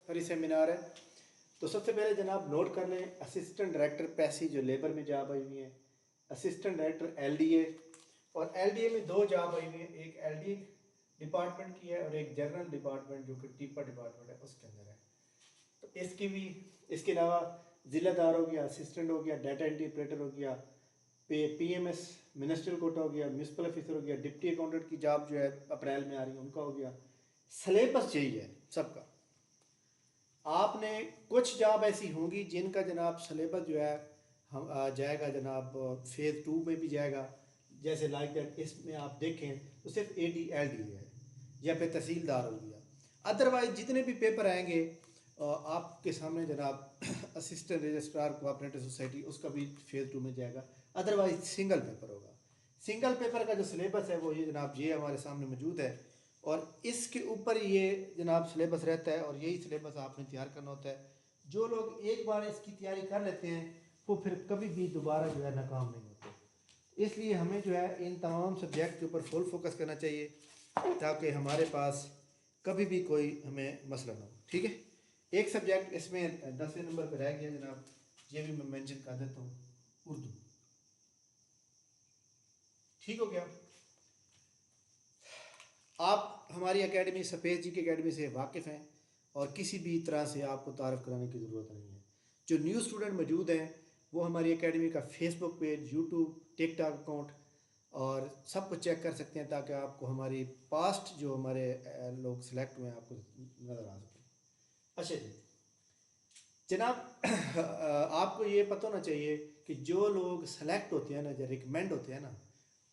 Free seminar है। तो सबसे पहले जनाब नोट कर लें, असिस्टेंट डायरेक्टर पैसी जो लेबर में जॉब आई हुई है, असिस्टेंट डायरेक्टर एलडीए, और एलडीए में दो जॉब आई हुई है, एक एलडीए डिपार्टमेंट की है और एक जनरल डिपार्टमेंट जो कि टीपा डिपार्टमेंट है उसके अंदर है। तो इसकी भी, इसके अलावा ज़िलादार हो गया, असिस्टेंट हो गया, डाटा एंट्री ऑपरेटर हो गया, पीएमएस मिनिस्ट्रियल कोटा हो गया, म्यूनसिपल ऑफिसर हो गया, डिप्टी अकाउंटेंट की जॉब जो है अप्रैल में आ रही है उनका हो गया। सिलेबस यही है सबका। आपने कुछ जॉब ऐसी होंगी जिनका जनाब सिलेबस जो है हम जाएगा जनाब फेज़ 2 में भी जाएगा, जैसे लाइक दैट इसमें आप देखें तो सिर्फ AD LD है या फिर तहसीलदार हो गया। अदरवाइज जितने भी पेपर आएंगे आपके सामने जनाब असिस्टेंट रजिस्ट्रार कोऑपरेटिव सोसाइटी उसका भी फेज़ 2 में जाएगा। अदरवाइज सिंगल पेपर होगा। सिंगल पेपर का जो सिलेबस है वो ये जनाब ये हमारे सामने मौजूद है और इसके ऊपर ये जनाब सिलेबस रहता है और यही सिलेबस आपने तैयार करना होता है। जो लोग एक बार इसकी तैयारी कर लेते हैं वो फिर कभी भी दोबारा जो है नाकाम नहीं होते। इसलिए हमें जो है इन तमाम सब्जेक्ट के ऊपर फुल फोकस करना चाहिए ताकि हमारे पास कभी भी कोई हमें मसला ना हो। ठीक है, एक सब्जेक्ट इसमें 10वें नंबर पर रह गया जनाब, ये भी मैं मेंशन कर देता हूँ, उर्दू। ठीक हो गया। आप हमारी एकेडमी सफ़ेद जी की एकेडमी से वाकिफ़ हैं और किसी भी तरह से आपको तारफ़ कराने की ज़रूरत नहीं है। जो न्यू स्टूडेंट मौजूद हैं वो हमारी एकेडमी का Facebook page, YouTube, TikTok account और सब कुछ चेक कर सकते हैं ताकि आपको हमारी पास्ट जो हमारे लोग सेलेक्ट हुए हैं आपको नज़र आ सकें। अच्छा जी जनाब आपको ये पता होना चाहिए कि जो लोग सेलेक्ट होते हैं ना, जो रिकमेंड होते हैं ना,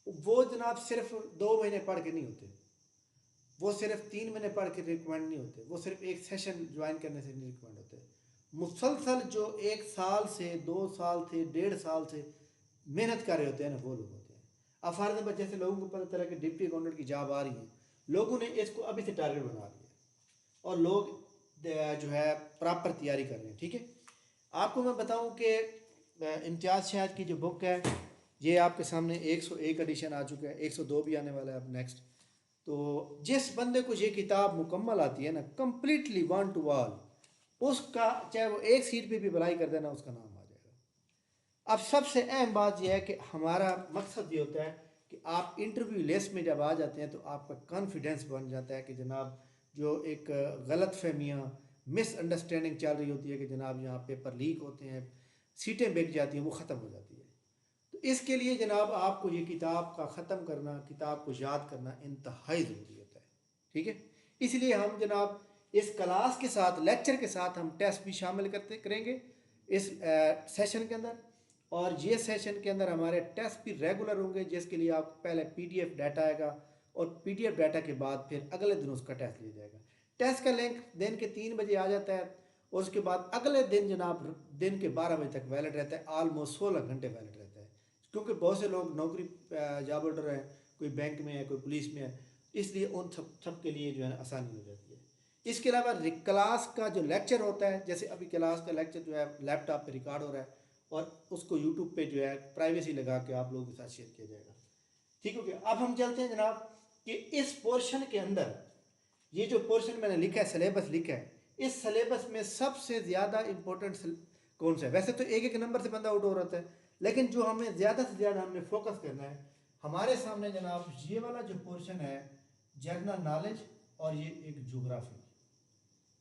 वो जनाब सिर्फ 2 महीने पढ़ के नहीं होते, वो सिर्फ 3 महीने पढ़ के रिकमेंड नहीं होते, वो सिर्फ एक सेशन ज्वाइन करने से नहीं रिकमेंड होते। मुसलसल जो 1 साल से 2 साल से 1.5 साल से मेहनत कर रहे होते हैं ना वो लोग होते हैं। अब फॉर एग्जाम्पल जैसे लोगों को पता चला कि डिप्टी अकाउंटेंट की जॉब आ रही है, लोगों ने इसको अभी से टारगेट बना लिया और लोग जो है प्रॉपर तैयारी कर रहे हैं। ठीक है, आपको मैं बताऊं कि इम्तियाज़ शाहिद की जो बुक है ये आपके सामने 101 एडिशन आ चुका है, 102 भी आने वाला है अब नेक्स्ट। तो जिस बंदे को ये किताब मुकम्मल आती है ना, कंप्लीटली वन टू ऑल, उसका चाहे वो एक सीट पे भी भलाई कर देना उसका नाम आ जाएगा। अब सबसे अहम बात यह है कि हमारा मकसद ये होता है कि आप इंटरव्यू लिस्ट में जब आ जाते हैं तो आपका कॉन्फिडेंस बन जाता है कि जनाब जो एक गलत फहमियाँ मिसअंडरस्टैंडिंग चल रही होती है कि जनाब यहाँ पेपर लीक होते हैं, सीटें बिक जाती हैं, वो ख़त्म हो जाती है। तो इसके लिए जनाब आपको ये किताब का ख़त्म करना, किताब को याद करना इंतहाई ज़रूरी होता है। ठीक है, इसलिए हम जनाब इस क्लास के साथ, लेक्चर के साथ हम टेस्ट भी शामिल करेंगे इस सेशन के अंदर, और ये सेशन के अंदर हमारे टेस्ट भी रेगुलर होंगे जिसके लिए आपको पहले PDF डाटा आएगा और PDF डाटा के बाद फिर अगले दिन उसका टेस्ट लिया जाएगा। टेस्ट का लिंक दिन के 3 बजे आ जाता है और उसके बाद अगले दिन जनाब दिन के 12 बजे तक वैलिड रहता है, ऑलमोस्ट 16 घंटे वैलिड रहता है, क्योंकि बहुत से लोग नौकरी जॉब होल्डर हैं, कोई बैंक में है, कोई पुलिस में है, इसलिए उन सब के लिए जो है आसानी हो जाती है। इसके अलावा क्लास का जो लेक्चर होता है, जैसे अभी क्लास का लेक्चर जो है लैपटॉप पे रिकॉर्ड हो रहा है और उसको यूट्यूब पे जो है प्राइवेसी लगा के आप लोगों के साथ शेयर किया जाएगा। ठीक हो गया। अब हम चलते हैं जनाब कि इस पोर्शन के अंदर ये जो पोर्शन मैंने लिखा है, सिलेबस लिखा है, इस सिलेबस में सबसे ज़्यादा इंपॉर्टेंट कौन सा है। वैसे तो एक एक नंबर से बंदा आउट हो रहा है, लेकिन जो हमें ज़्यादा से ज़्यादा हमने फोकस करना है, हमारे सामने जनाब ये वाला जो पोर्शन है जनरल नॉलेज और ये एक ज्योग्राफी,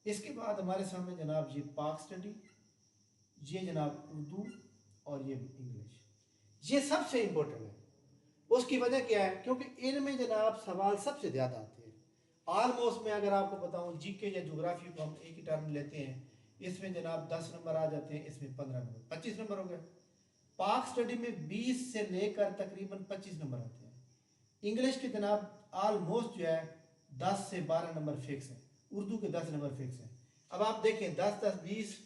इसके बाद हमारे सामने जनाब ये पाक स्टडी, ये जनाब उर्दू और ये इंग्लिश, ये सबसे इम्पोर्टेंट है। उसकी वजह क्या है, क्योंकि इनमें जनाब सवाल सबसे ज़्यादा आते हैं। ऑलमोस्ट मैं अगर आपको बताऊं जीके या ज्योग्राफी को हम एक ही टर्म लेते हैं, इसमें जनाब 10 नंबर आ जाते हैं, इसमें 15 नंबर, 25 नंबर हो गए। पाक स्टडी में 20 से लेकर तकरीबन 25 नंबर आते हैं। इंग्लिश के जनाब ऑलमोस्ट जो है 10 से 12 नंबर फिक्स हैं, उर्दू के 10 नंबर फिक्स हैं। अब आप देखें 10 10 20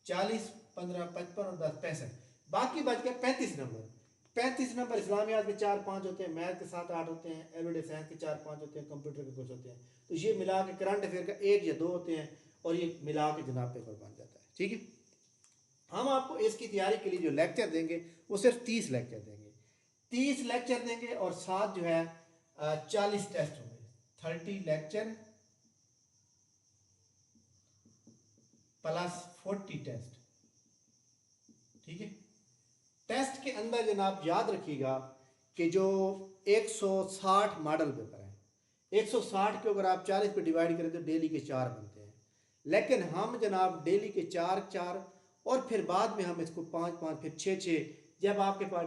40 15 55 और 10 65, बाकी बच गए 35 नंबर। 35 नंबर इस्लामियात के 4-5 होते हैं, मैथ के 7-8 होते हैं, एवरीडे साइंस के 4-5 होते हैं, कंप्यूटर के कुछ होते हैं। तो ये मिला के करंट अफेयर का 1 या 2 होते हैं और ये मिला के जनाब पेपर बन जाता है। ठीक है, हम आपको इसकी तैयारी के लिए जो लेक्चर देंगे वो सिर्फ 30 लेक्चर देंगे, 30 लेक्चर देंगे और साथ जो है 40 टेस्ट होंगे, 30 लेक्चर प्लस 40 टेस्ट। ठीक है, टेस्ट के अंदर जनाब याद रखिएगा कि जो 160 मॉडल पेपर हैं, 160 को अगर आप 40 पे डिवाइड करें तो डेली के 4 बनते हैं। लेकिन हम जनाब डेली के 4 4 और फिर बाद में हम इसको 5 5 फिर 6 6, जब आपके पास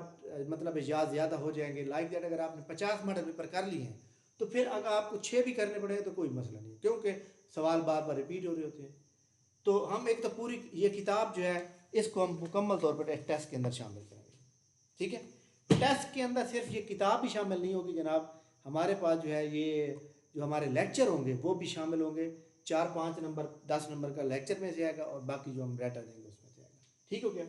मतलब याद ज़्यादा हो जाएंगे, लाइक दैट अगर आपने 50 मॉडल पेपर कर लिए हैं तो फिर अगर आपको 6 भी करने पड़े तो कोई मसला नहीं, क्योंकि सवाल बार बार रिपीट हो रहे होते हैं। तो हम एक तो पूरी ये किताब जो है इसको हम मुकम्मल तौर पर एक टेस्ट के अंदर शामिल करेंगे। ठीक है, टेस्ट के अंदर सिर्फ ये किताब भी शामिल नहीं होगी जनाब, हमारे पास जो है ये जो हमारे लेक्चर होंगे वो भी शामिल होंगे। 4 5 नंबर 10 नंबर का लेक्चर में से आएगा और बाकी जो हम डाटा देंगे उसमें से आएगा। ठीक हो गया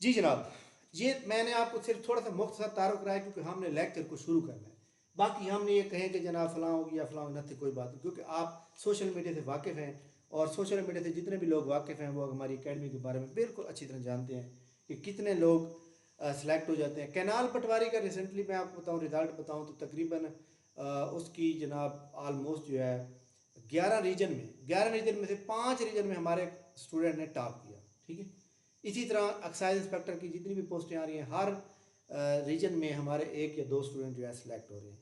जी जनाब, ये मैंने आपको सिर्फ थोड़ा सा मुख्तसर तारुफ कराया क्योंकि हमने लेक्चर को शुरू करना है। बाकी हमने ये कहें कि जनाब फलां हो गया फलां नथे, कोई बात नहीं, क्योंकि आप सोशल मीडिया से वाकिफ़ हैं और सोशल मीडिया से जितने भी लोग वाकिफ़ हैं वो हमारी एकेडमी के बारे में बिल्कुल अच्छी तरह जानते हैं कि कितने लोग सेलेक्ट हो जाते हैं। कैनाल पटवारी का रिसेंटली मैं आपको बताऊँ रिज़ल्ट बताऊँ तो तकरीबन उसकी जनाब आलमोस्ट जो है 11 रीजन में से 5 रीजन में हमारे स्टूडेंट ने टॉप किया। ठीक है, इसी तरह एक्साइज इंस्पेक्टर की जितनी भी पोस्टें आ रही हैं हर रीजन में हमारे 1 या 2 स्टूडेंट जो है सिलेक्ट हो रहे हैं।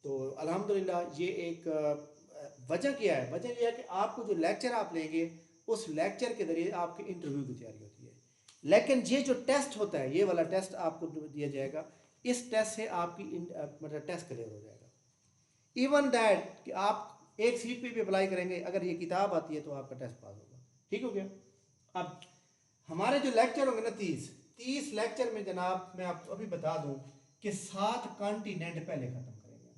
तो अल्हम्दुलिल्लाह ये एक वजह क्या है, वजह यह है कि आपको जो लेक्चर आप लेंगे उस लेक्चर के ज़रिए आपके इंटरव्यू की तैयारी होती है। लेकिन ये जो टेस्ट होता है, ये वाला टेस्ट आपको दिया जाएगा, इस टेस्ट से आपकी मतलब टेस्ट क्लियर हो जाएगा। इवन दैट कि आप एक सीट पे भी अप्लाई करेंगे, अगर ये किताब आती है तो आपका टेस्ट पास होगा। ठीक हो गया। अब हमारे जो लेक्चर होंगे ना 30 लेक्चर में जनाब मैं आपको अभी बता दूं कि 7 कॉन्टिनेंट पहले ख़त्म करेंगे।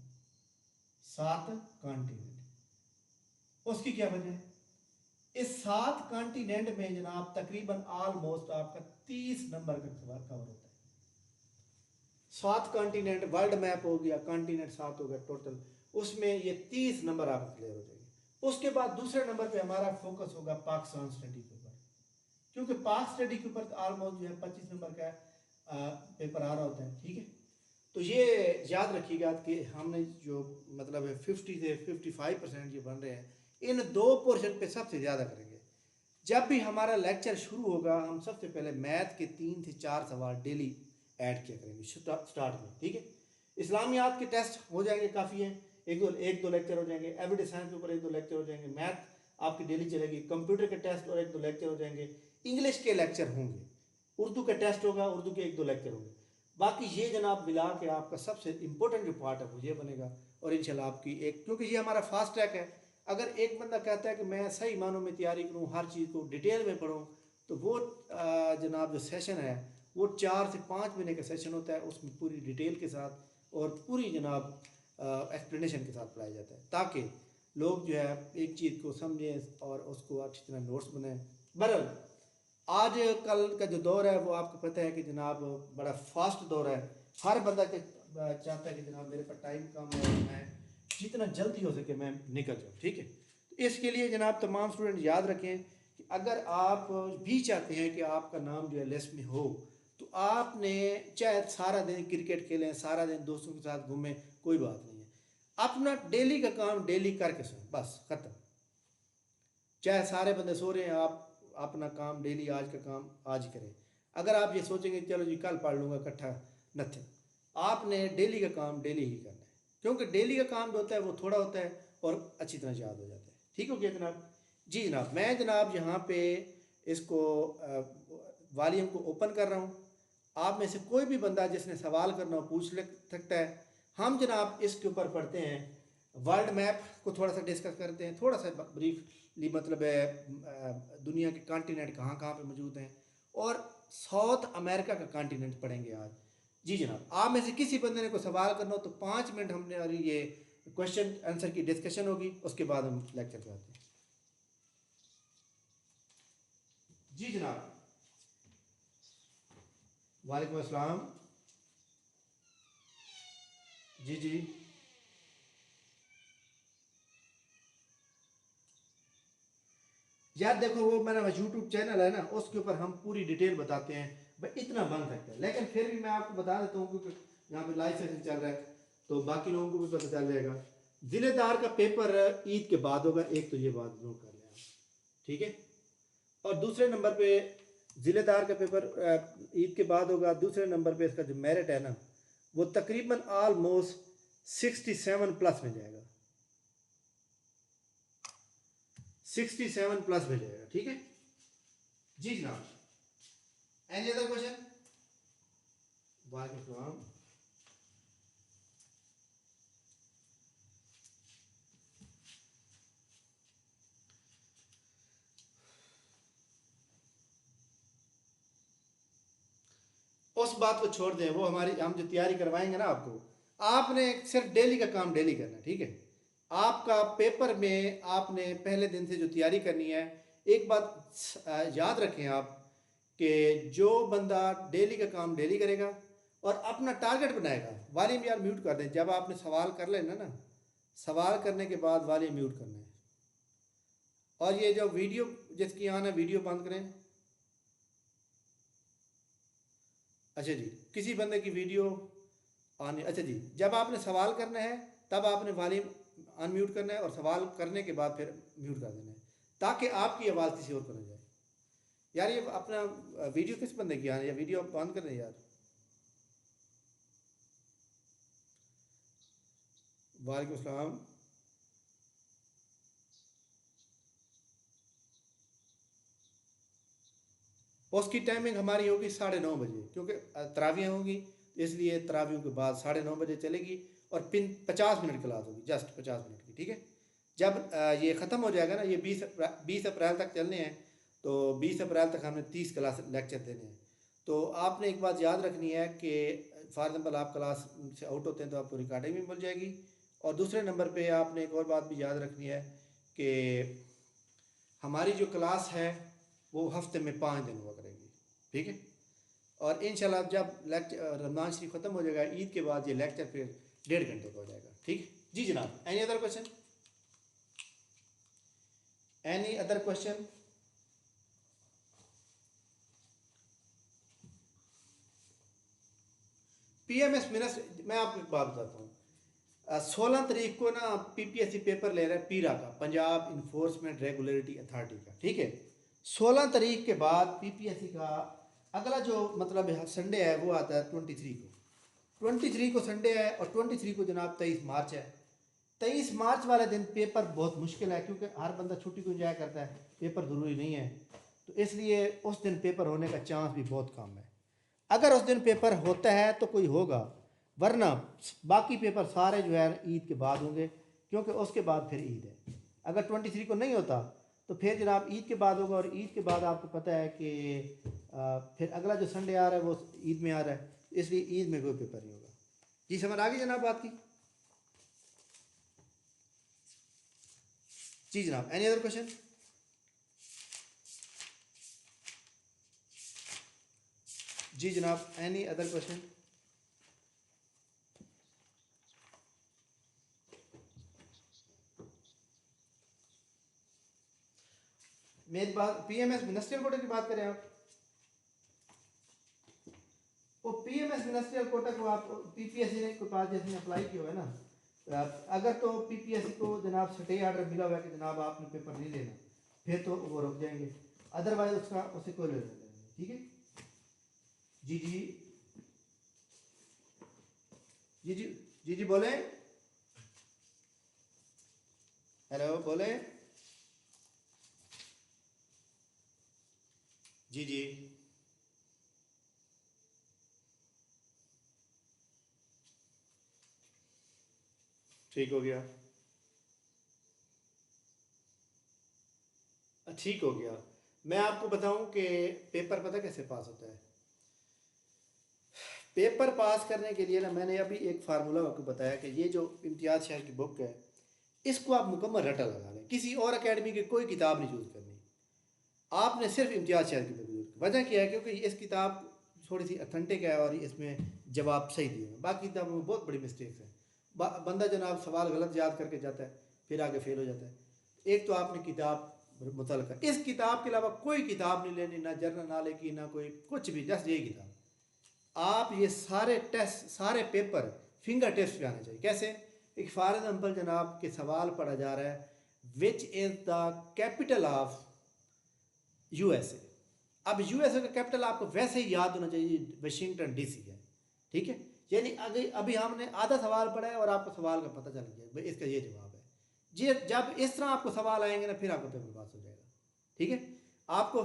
7 कॉन्टिनेंट, उसकी क्या वजह है? इस 7 कॉन्टिनेंट में जनाब तकरीबन ऑलमोस्ट आपका 30 नंबर का कवर होता है। 7 कॉन्टिनेंट, वर्ल्ड मैप हो गया, कॉन्टिनेंट 7 हो गया टोटल, उसमें ये 30 नंबर आपको क्लियर हो जाएंगे। उसके बाद दूसरे नंबर पे हमारा फोकस होगा पाकिस्तान स्टडी के ऊपर, क्योंकि पाक स्टडी के ऊपर ऑलमोस्ट जो है 25 नंबर का पेपर आ रहा होता है। ठीक है, तो ये याद रखिएगा कि हमने जो मतलब है 50 से 55% जो बन रहे हैं इन 2 पोर्शन पे सबसे ज़्यादा करेंगे। जब भी हमारा लेक्चर शुरू होगा हम सबसे पहले मैथ के 3 से 4 सवाल डेली ऐड किया करेंगे स्टार्ट में। ठीक है, इस्लामियात के टेस्ट हो जाएंगे, काफ़ी है, एक दो लेक्चर हो जाएंगे, एवरीडे साइंस के ऊपर 1 2 लेक्चर हो जाएंगे, मैथ आपकी डेली चलेगी, कंप्यूटर के टेस्ट और 1 2 लेक्चर हो जाएंगे, इंग्लिश के लेक्चर होंगे, उर्दू का टेस्ट होगा, उर्दू के 1 2 लेक्चर होंगे। बाकी ये जनाब मिला के आपका सबसे इंपॉर्टेंट जो पार्ट है वो ये बनेगा। और इंशाल्लाह आपकी एक, क्योंकि ये हमारा फास्ट ट्रैक है, अगर एक बंदा कहता है कि मैं सही मानों में तैयारी करूँ, हर चीज़ को डिटेल में पढ़ूँ, तो वो जनाब जो सेशन है वो 4 से 5 महीने का सेशन होता है, उसमें पूरी डिटेल के साथ और पूरी जनाब एक्सप्लेनेशन के साथ पढ़ाया जाता है, ताकि लोग जो है एक चीज़ को समझें और उसको अच्छी तरह नोट्स बनाएं। बहरहाल आज कल का जो दौर है वो आपको पता है कि जनाब बड़ा फास्ट दौर है, हर बंदा चाहता है कि जनाब मेरे पास टाइम कम है, मैं जितना जल्दी हो सके मैं निकल जाऊँ। ठीक है, तो इसके लिए जनाब तमाम स्टूडेंट याद रखें कि अगर आप भी चाहते हैं कि आपका नाम जो है लिस्ट में हो, तो आपने चाहे सारा दिन क्रिकेट खेलें, सारा दिन दोस्तों के साथ घूमें, कोई बात नहीं है, अपना डेली का काम डेली करके सोएं, बस ख़त्म। चाहे सारे बंदे सो रहे हैं, आप अपना काम डेली आज का काम आज ही करें। अगर आप ये सोचेंगे चलो जी कल पढ़ लूँगा इकट्ठा, नथिंग, आपने डेली का काम डेली ही करना है, क्योंकि डेली का काम जो होता है वो थोड़ा होता है और अच्छी तरह याद हो जाता है। ठीक हो गया जनाब? जी जनाब, मैं जनाब यहाँ पे इसको वॉल्यूम को ओपन कर रहा हूँ, आप में से कोई भी बंदा जिसने सवाल करना हो पूछ सकता है। हम जनाब इसके ऊपर पढ़ते हैं, वर्ल्ड मैप को थोड़ा सा डिस्कस करते हैं, थोड़ा सा ब्रीफली, मतलब है दुनिया के कॉन्टिनेंट कहाँ कहाँ पे मौजूद हैं, और साउथ अमेरिका का कॉन्टिनेंट पढ़ेंगे आज। जी जनाब, आप में से किसी बंदे ने कोई सवाल करना हो तो 5 मिनट हमने और ये क्वेश्चन आंसर की डिस्कशन होगी, उसके बाद हम लेक्चर पे आते हैं। जी जनाब, वालेकुम अस्सलाम। जी जी, यार देखो वो मेरा यूट्यूब चैनल है ना, उसके ऊपर हम पूरी डिटेल बताते हैं, भाई इतना बन सकता है, लेकिन फिर भी मैं आपको बता देता हूँ क्योंकि यहाँ पे लाइव सेशन चल रहा है तो बाकी लोगों को भी पता चल जाएगा। जिलेदार का पेपर ईद के बाद होगा, एक तो ये बात नोट कर लें आप। ठीक है। और दूसरे नंबर पे ज़िलेदार का पेपर ईद के बाद होगा। दूसरे नंबर पे इसका जो मेरिट है ना, वो तकरीबन ऑलमोस्ट 67+ में जाएगा, 67+ में जाएगा। ठीक है जी जनाब। Any other question? वालेकुम। उस बात को छोड़ दें, वो हमारी हम जो तैयारी करवाएंगे ना आपको, आपने सिर्फ डेली का काम डेली करना है। ठीक है। आपका पेपर में आपने पहले दिन से जो तैयारी करनी है, एक बात याद रखें आप कि जो बंदा डेली का काम डेली करेगा और अपना टारगेट बनाएगा। वॉल्यूम यार म्यूट कर दें जब आपने सवाल कर लेना ना, सवाल करने के बाद वॉल्यूम म्यूट करना है। और ये जो वीडियो जिसकी आना है, वीडियो बंद करें। अच्छा जी, किसी बंदे की वीडियो आने, अच्छा जी, जब आपने सवाल करना है तब आपने वॉल्यूम अनम्यूट करना है और सवाल करने के बाद फिर म्यूट कर देना है, ताकि आपकी आवाज़ किसी और को ना जाए। यार ये अपना वीडियो किस बंदे की आने, या वीडियो बंद कर दें यार। वालेकुम सलाम। उसकी टाइमिंग हमारी होगी 9:30 बजे, क्योंकि तरावियाँ होंगी, इसलिए तरावियों के बाद 9:30 बजे चलेगी। और पिन 50 मिनट क्लास होगी, जस्ट 50 मिनट की। ठीक है। जब ये ख़त्म हो जाएगा ना, ये 20 अप्रैल तक चलने हैं, तो 20 अप्रैल तक हमने 30 क्लास लेक्चर देने हैं। तो आपने एक बात याद रखनी है कि फॉर एग्ज़ाम्पल आप क्लास से आउट होते हैं तो आपको रिकॉर्डिंग भी मिल जाएगी। और दूसरे नंबर पे आपने एक और बात भी याद रखनी है कि हमारी जो क्लास है वो हफ्ते में 5 दिन हुआ करेगी। ठीक है। और इंशाल्लाह जब लेक्चर रमज़ान शरीफ ख़त्म हो जाएगा, ईद के बाद ये लेक्चर फिर 1.5 घंटे का हो जाएगा। ठीक है जी जनाब। Any other question? Any other question? PMS minus, मैं आपको एक बात बताता हूँ। 16 तारीख को ना पीपीएससी पेपर ले रहा है पीरा का, पंजाब इन्फोर्समेंट रेगुलेटरी अथॉरिटी का। ठीक है। 16 तारीख के बाद पीपीएससी का अगला जो मतलब संडे है वो आता है 23 को। 23 को संडे है और 23 को जनाब 23 मार्च है। 23 मार्च वाले दिन पेपर बहुत मुश्किल है, क्योंकि हर बंदा छुट्टी को इंजॉय करता है, पेपर ज़रूरी नहीं है। तो इसलिए उस दिन पेपर होने का चांस भी बहुत कम है। अगर उस दिन पेपर होता है तो कोई होगा, वरना बाकी पेपर सारे जो है ईद के बाद होंगे, क्योंकि उसके बाद फिर ईद है। अगर 23 को नहीं होता तो फिर जनाब ईद के बाद होगा, और ईद के बाद आपको पता है कि फिर अगला जो संडे आ रहा है वो ईद में आ रहा है, इसलिए ईद में कोई पेपर नहीं होगा। जी समझ आ गई जनाब बात की? जी जनाब। Any other question? जी जनाब। Any other question? मेरी बात पीएमएस मिनिस्ट्रियल कोटा की बात करें आप, वो पीएमएस मिनिस्ट्रियल कोटा को आप पीपीएससी के पास जैसे अप्लाई किया है ना, अगर तो पीपीएससी को जनाब स्टे आर्डर मिला हुआ है कि जनाब आपने पेपर नहीं देना, फिर तो वो रुक जाएंगे, अदरवाइज उसका उसे कोई ले लेंगे। ठीक है जी जी जी जी जी जी बोले। हेलो बोले। जी जी ठीक हो गया, ठीक हो गया। मैं आपको बताऊं कि पेपर पता कैसे पास होता है। पेपर पास करने के लिए ना, मैंने अभी एक फार्मूला आपको बताया कि ये जो इम्तियाज़ शहर की बुक है, इसको आप मुकम्मल रटा लगा लें, किसी और एकेडमी की कोई किताब नहीं यूज़ करनी, आपने सिर्फ इम्तियाज़ शहर की बुक यूज़। वजह क्या है? क्योंकि इस किताब थोड़ी सी अथेंटिक है और इसमें जवाब सही दिए हैं, बाकी किताबों में बहुत बड़ी मिस्टेक्स हैं। बंदा जनाब सवाल गलत याद करके जाता है, फिर आगे फेल हो जाता है। एक तो आपने किताब मुतल्लक़ इस किताब के अलावा कोई किताब नहीं लेनी, ना जनरल नॉलेज की, ना कोई कुछ भी, जस्ट यही किताब। आप ये सारे टेस्ट, सारे पेपर फिंगर टेस्ट पे आने चाहिए। कैसे? एक फॉर एग्जाम्पल जनाब के सवाल पढ़ा जा रहा है, which is the capital of USA. अब यूएसए का कैपिटल आपको वैसे ही याद होना चाहिए, वाशिंगटन डीसी है, ठीक है। यानी अभी अभी हमने आधा सवाल पढ़ा है और आपको सवाल का पता चल गया भाई इसका ये जवाब है। जी, जब इस तरह आपको सवाल आएंगे ना फिर आपका पेपर पास हो जाएगा, ठीक है। आपको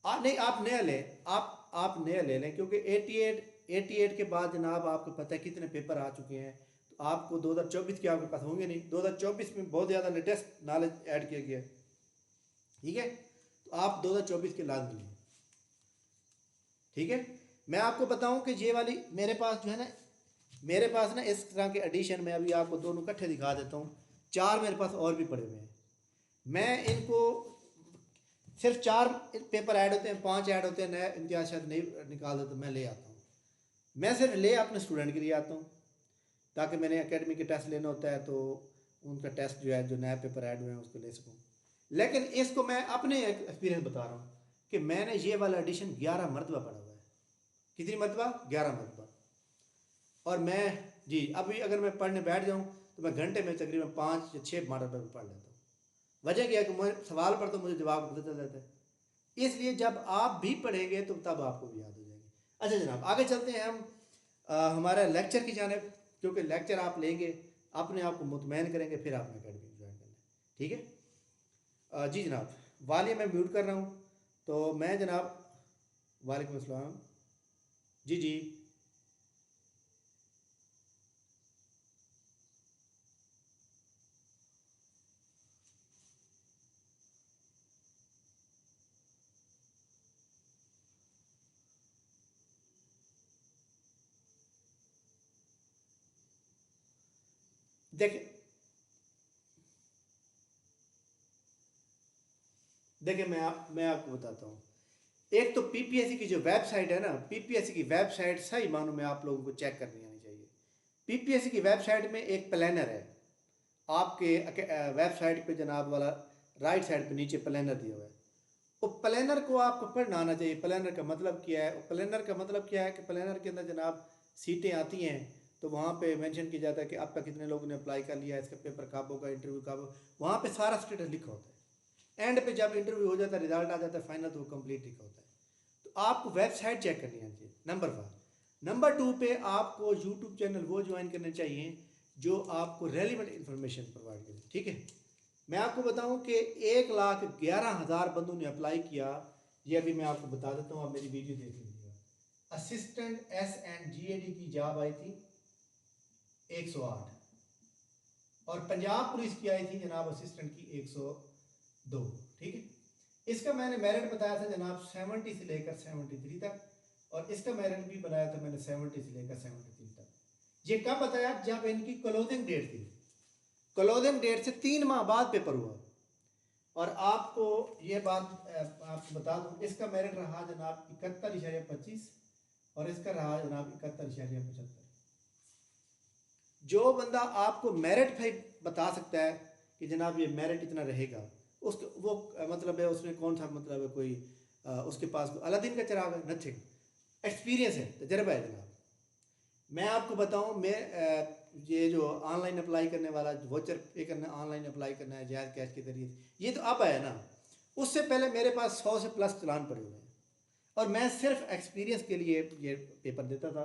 नहीं, आप नया लें, आप नया ले लें, क्योंकि 88 के बाद जनाब आपको पता है कितने पेपर आ चुके हैं। तो आपको 2024 के आपके पास होंगे नहीं, 2024 में बहुत ज़्यादा लेटेस्ट नॉलेज ऐड किया गया है, ठीक है। तो आप 2024 के लाजमी लें, ठीक है। मैं आपको बताऊं कि ये वाली मेरे पास जो है ना, मेरे पास ना इस तरह के एडिशन में अभी आपको दोनों इकट्ठे दिखा देता हूँ। 4 मेरे पास और भी पड़े हुए हैं। मैं इनको सिर्फ 4 पेपर ऐड होते हैं, 5 ऐड होते हैं, नया इम्तियाज शायद नहीं निकाल देता, मैं ले आता हूँ। मैं सिर्फ ले अपने स्टूडेंट के लिए आता हूँ, ताकि मैंने एकेडमी के टेस्ट लेना होता है तो उनका टेस्ट जो है, जो नया पेपर ऐड हुए हैं उसको ले सकूँ। लेकिन इसको मैं अपने एक्सपीरियंस बता रहा हूँ कि मैंने ये वाला एडिशन 11 मरतबा पढ़ा हुआ है। कितनी मरतबा? 11 मरतबा। और मैं जी अभी अगर मैं पढ़ने बैठ जाऊँ तो मैं घंटे में तकरीबन 5 या 6 मरतबा पढ़ लेता हूँ। वजह क्या है कि मैं सवाल पढ़ता हूँ, मुझे जवाब पता चल जाता है। इसलिए जब आप भी पढ़ेंगे तो तब आपको भी याद हो जाएंगे। अच्छा जनाब, आगे चलते हैं हम हमारा लेक्चर की जानिब, क्योंकि लेक्चर आप लेंगे अपने आप को मुतमैन करेंगे, फिर आपने अकेडमी ज्वाइन करना है, ठीक है। जी जनाब, वालिया मैं म्यूट कर रहा हूँ, तो मैं जनाब, वालेकुम अस्सलाम। जी जी, देखिए देखिए मैं आपको बताता हूँ। एक तो पीपीएससी की जो वेबसाइट है ना, पीपीएससी की वेबसाइट सही मानों में आप लोगों को चेक करनी आनी चाहिए। पीपीएससी की वेबसाइट में एक प्लानर है, आपके वेबसाइट पे जनाब वाला राइट साइड पे नीचे प्लानर दिया हुआ है। वो प्लानर को आपको पढ़ना आना चाहिए। प्लानर का मतलब क्या है? प्लानर का मतलब क्या है कि प्लानर के अंदर जनाब सीटें आती हैं, तो वहाँ पे मेंशन किया जाता है कि आपका कितने लोगों ने अप्लाई कर लिया, इसका पेपर कब होगा, इंटरव्यू कब होगा, वहाँ पे सारा स्टेटस लिखा होता है। एंड पे जब इंटरव्यू हो जाता है, रिजल्ट आ जाता है फाइनल, तो वो कंप्लीट लिखा होता है। तो आपको वेबसाइट चेक करनी आनी चाहिए, नंबर 1। नंबर 2 पे आपको यूट्यूब चैनल वो ज्वाइन करने चाहिए जो आपको रेलिवेंट इन्फॉर्मेशन प्रोवाइड करे, ठीक है। मैं आपको बताऊं कि 1,11,000 बंदों ने अप्लाई किया। ये अभी मैं आपको बता देता हूँ, आप मेरी वीडियो देख लीजिएगा। असिस्टेंट SNGAD की जॉब आई थी 108, और पंजाब पुलिस की आई थी जनाब असिस्टेंट की 102, ठीक है। इसका मैंने मेरिट बताया था जनाब 70 से लेकर 73 तक, और इसका मेरिट भी बनाया था मैंने 70 से लेकर 73 तक। ये कब बताया? जब इनकी क्लोजिंग डेट थी। क्लोजिंग डेट से 3 माह बाद पेपर हुआ। और आपको ये बात आपको बता दूं, इसका मेरिट रहा जनाब 71.25, और इसका रहा जनाब 71.75। जो बंदा आपको मेरिट भाई बता सकता है कि जनाब ये मेरिट इतना रहेगा, उसके वो मतलब है उसने कौन सा मतलब है कोई उसके पास अलादीन का चिराग है? नथिंग। एक्सपीरियंस है, तजर्बा है जनाब। मैं आपको बताऊं, मैं ये जो ऑनलाइन अप्लाई करने वाला वोचर पे करना, ऑनलाइन अप्लाई करना है जायज़ कैश के जरिए, ये तो अब आया ना। उससे पहले मेरे पास 100 से प्लस चलान पड़े हुए हैं, और मैं सिर्फ एक्सपीरियंस के लिए ये पेपर देता था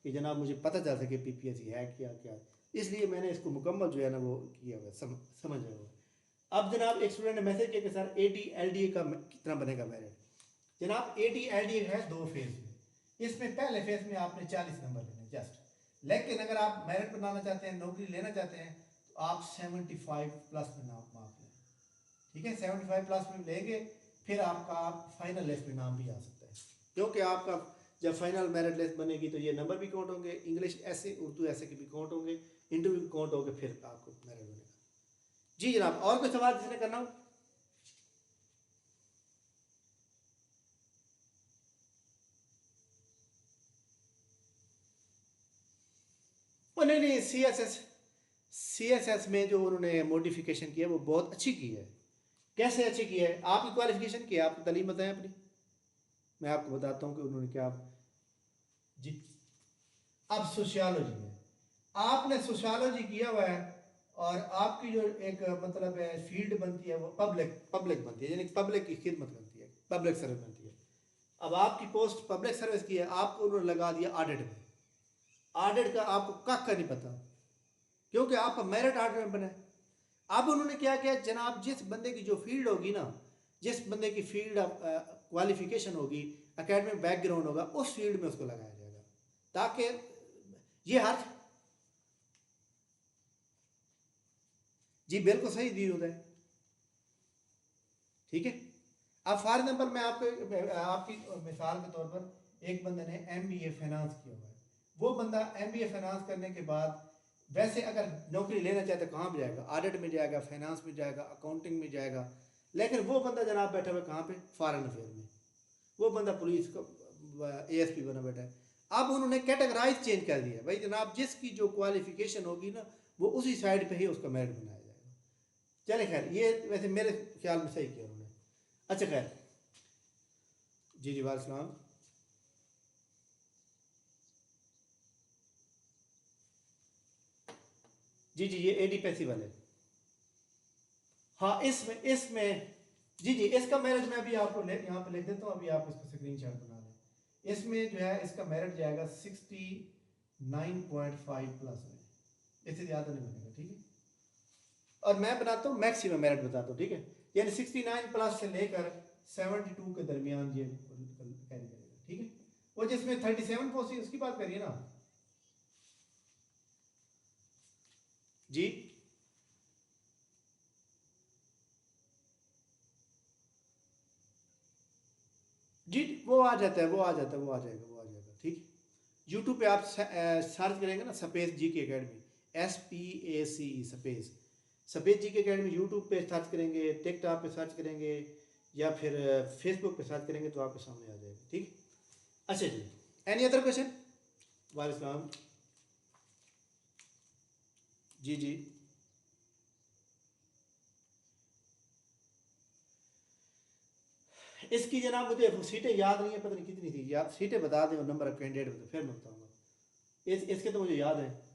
कि जनाब मुझे पता चल सके पीपीएससी है क्या क्या। इसलिए मैंने इसको मुकम्मल जो है ना वो किया हुआ समझ रहे हो। अब जनाब एक स्टूडेंट ने मैसेज किया कि सर AD LDA का कितना बनेगा मेरिट। जनाब AD LDA है 2 फेज में। इसमें पहले फेज में आपने 40 नंबर लेने जस्ट, लेकिन अगर आप मेरिट बनाना चाहते हैं, नौकरी लेना चाहते हैं, तो आप 75 प्लस में नाम मार्क लें, ठीक है। 75 प्लस में लेंगे, फिर आपका फाइनल लिस्ट में नाम भी आ सकता है, क्योंकि आपका जब फाइनल मेरिट लिस्ट बनेगी तो ये नंबर भी काउंट होंगे, इंग्लिश ऐसे उर्दू ऐसे के भी काउंट होंगे, इंटरव्यू काउंट होंगे, फिर आपको मेरिट बनेगा। जी जनाब, और कोई सवाल जिसने करना हो? ओ नहीं नहीं, CSS में जो उन्होंने मॉडिफिकेशन किया वो बहुत अच्छी की है। कैसे अच्छी की है? आपकी क्वालिफिकेशन की है, आपकी तालीम बताएं अपनी। मैं आपको बताता हूँ कि उन्होंने क्या। जी, अब सोशियोलॉजी में आपने सोशियोलॉजी किया हुआ है, और आपकी जो एक मतलब है फील्ड बनती है वो पब्लिक पब्लिक बनती है, यानी पब्लिक की खिदमत बनती है, पब्लिक सर्विस बनती है। अब आपकी पोस्ट पब्लिक सर्विस की है, आपको उन्होंने लगा दिया ऑडिट में। ऑडिट का आपको कख का नहीं पता, क्योंकि आपका मेरिट ऑडिट में बना है। अब उन्होंने क्या किया जनाब, जिस बंदे की जो फील्ड होगी ना, जिस बंदे की फील्ड क्वालिफिकेशन होगी, एकेडमिक बैकग्राउंड होगा, उस फील्ड में उसको लगाया जाएगा, ताकि ये हर जी बिल्कुल सही दी होता है। ठीक है। अब फॉर एग्जाम्पल मैं आपको आपकी मिसाल के तौर पर एक बंदे ने MBA फाइनेंस किया हुआ है, वो बंदा MBA फाइनेंस करने के बाद वैसे अगर नौकरी लेना चाहता है कहाँ पे जाएगा, ऑडिट में जाएगा, फाइनेंस में जाएगा, अकाउंटिंग में जाएगा। लेकिन वो बंदा जनाब बैठा हुआ कहाँ पे, फॉरेन अफेयर में। वो बंदा पुलिस का ASP बना बैठा है। अब उन्होंने कैटेगराइज चेंज कर दिया, भाई जनाब जिसकी जो क्वालिफिकेशन होगी ना, वो उसी साइड पे ही उसका मेरिट बनाया जाएगा। चले खैर, ये वैसे मेरे ख्याल में सही किया उन्होंने। अच्छा खैर, जी जी वालेकुम। जी जी, ये AD पैसी वाले। हाँ, इसमें इसमें जी जी, इसका मेरिट मैं अभी आपको यहाँ पे लिख देता हूँ, अभी आप इसको स्क्रीनशॉट बना लें। इसमें जो है इसका मेरिट जाएगा 69.5 प्लस में, इससे ज़्यादा नहीं बनेगा। ठीक है। और मैं बनाता हूँ मैक्सिमम मेरिट बताता हूँ। ठीक है, यानी 69 प्लस से लेकर 72 के दरमियान ये कैरी करेगा। ठीक है। वो जिसमें 37 पोस्ट उसकी बात करिए ना जी। जी वो आ जाता है, वो आ जाता है, वो आ जाएगा, वो आ जाएगा। ठीक है। यूट्यूब पे आप सर्च करेंगे ना space GK academy, SPACE space, space GK academy YouTube पे सर्च करेंगे, टिकटॉक पे सर्च करेंगे, या फिर फेसबुक पे सर्च करेंगे तो आपके सामने आ जाएगा। ठीक। अच्छा जी, एनी अदर क्वेश्चन। वालेकुम। जी जी, इसकी जनाब मुझे सीटें याद नहीं है, पता नहीं कितनी थी, याद सीटें बता दें और नंबर ऑफ कैंडिडेट बता, फिर मैं बताऊँगा। इसके तो मुझे याद है।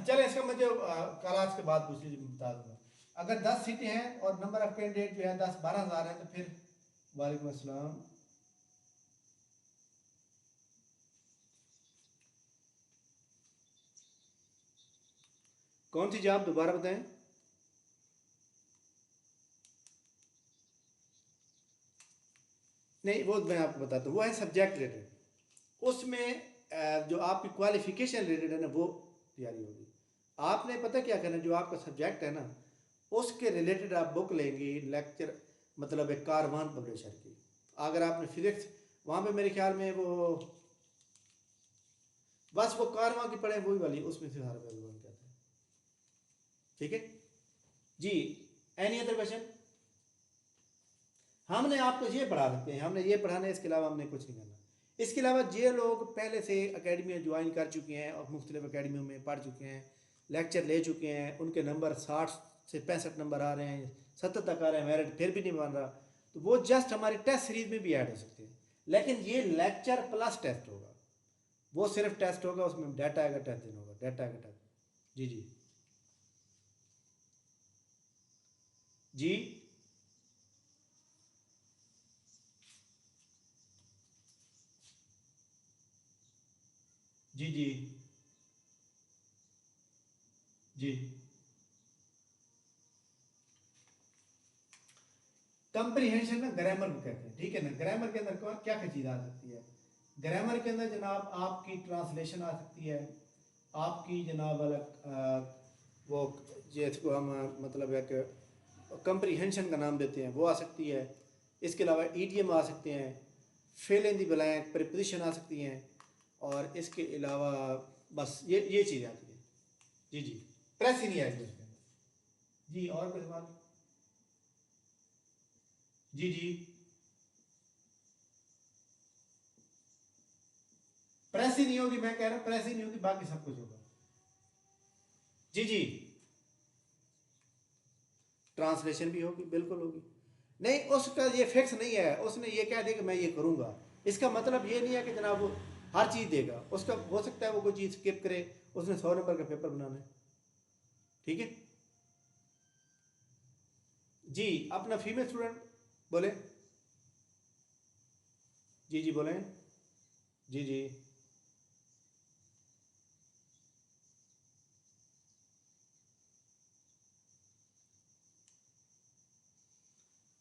चले, इसका मुझे कल आज के बाद पूछ लीजिए, मैं बता दूंगा। अगर 10 सीटें हैं और नंबर ऑफ कैंडिडेट जो है 10-12 हज़ार है, तो फिर वालेकुम अस्सलाम। कौन सी जॉब, दोबारा बताएं। नहीं, वो मैं आपको बताता हूँ, वो है सब्जेक्ट रिलेटेड। उसमें जो आपकी क्वालिफिकेशन रिलेटेड है ना, वो तैयारी होगी। आपने पता क्या करना, जो आपका सब्जेक्ट है ना, उसके रिलेटेड आप बुक लेंगे, लेक्चर, मतलब एक कारवान पब्लिशर की। अगर आपने फिजिक्स, वहाँ पे मेरे ख्याल में वो बस वो कारवां की पढ़े वही वाली, उसमें से हर बन जाता है। ठीक है जी। Any other question. हमने आपको ये पढ़ा सकते हैं, हमने ये पढ़ाना है, इसके अलावा हमने कुछ नहीं करना। इसके अलावा जे लोग पहले से अकेडमियाँ ज्वाइन कर चुके हैं और मुख्तलिफ अकेडमियों में पढ़ चुके हैं, लेक्चर ले चुके हैं, उनके नंबर 60 से 65 नंबर आ रहे हैं, 70 तक आ रहे हैं, मेरिट फिर भी नहीं बन रहा, तो वो जस्ट हमारी टेस्ट सीरीज में भी ऐड हो सकते हैं। लेकिन ये लेक्चर प्लस टेस्ट होगा, वो सिर्फ टेस्ट होगा, उसमें डाटा आएगा, टेस्ट देना होगा, डाटा आएगा, टेस्ट। जी जी जी जी जी जी। कंप्रीहेंशन ना ग्रामर को कहते हैं। ठीक है ना, ग्रामर के अंदर कौन क्या क्या चीज़ आ सकती है। ग्रामर के अंदर जनाब आपकी ट्रांसलेशन आ सकती है, आपकी जनाब अलग वो जिसको हम मतलब एक कंप्रीहेंशन का नाम देते हैं, वो आ सकती है। इसके अलावा ईडीएम आ सकते हैं, fill in the blank, preposition आ सकती हैं, और इसके अलावा बस ये चीज़ें आती हैं। जी जी, प्रेस ही नहीं आएगी उसके अंदर। जी, और कोई सवाल। जी जी, प्रेस ही नहीं होगी, मैं कह रहा हूँ प्रेस ही नहीं होगी, बाकी सब कुछ होगा। जी जी, ट्रांसलेशन भी होगी, बिल्कुल होगी। नहीं, उसका ये फिक्स नहीं है, उसने ये कह दिया कि मैं ये करूँगा, इसका मतलब ये नहीं है कि जनाब वो हर चीज़ देगा, उसका हो सकता है वो कोई चीज़ स्किप करे, उसने 100 नंबर का पेपर बनाना है। ठीक है जी। अपना फीमेल स्टूडेंट बोले। जी जी बोलें। जी जी।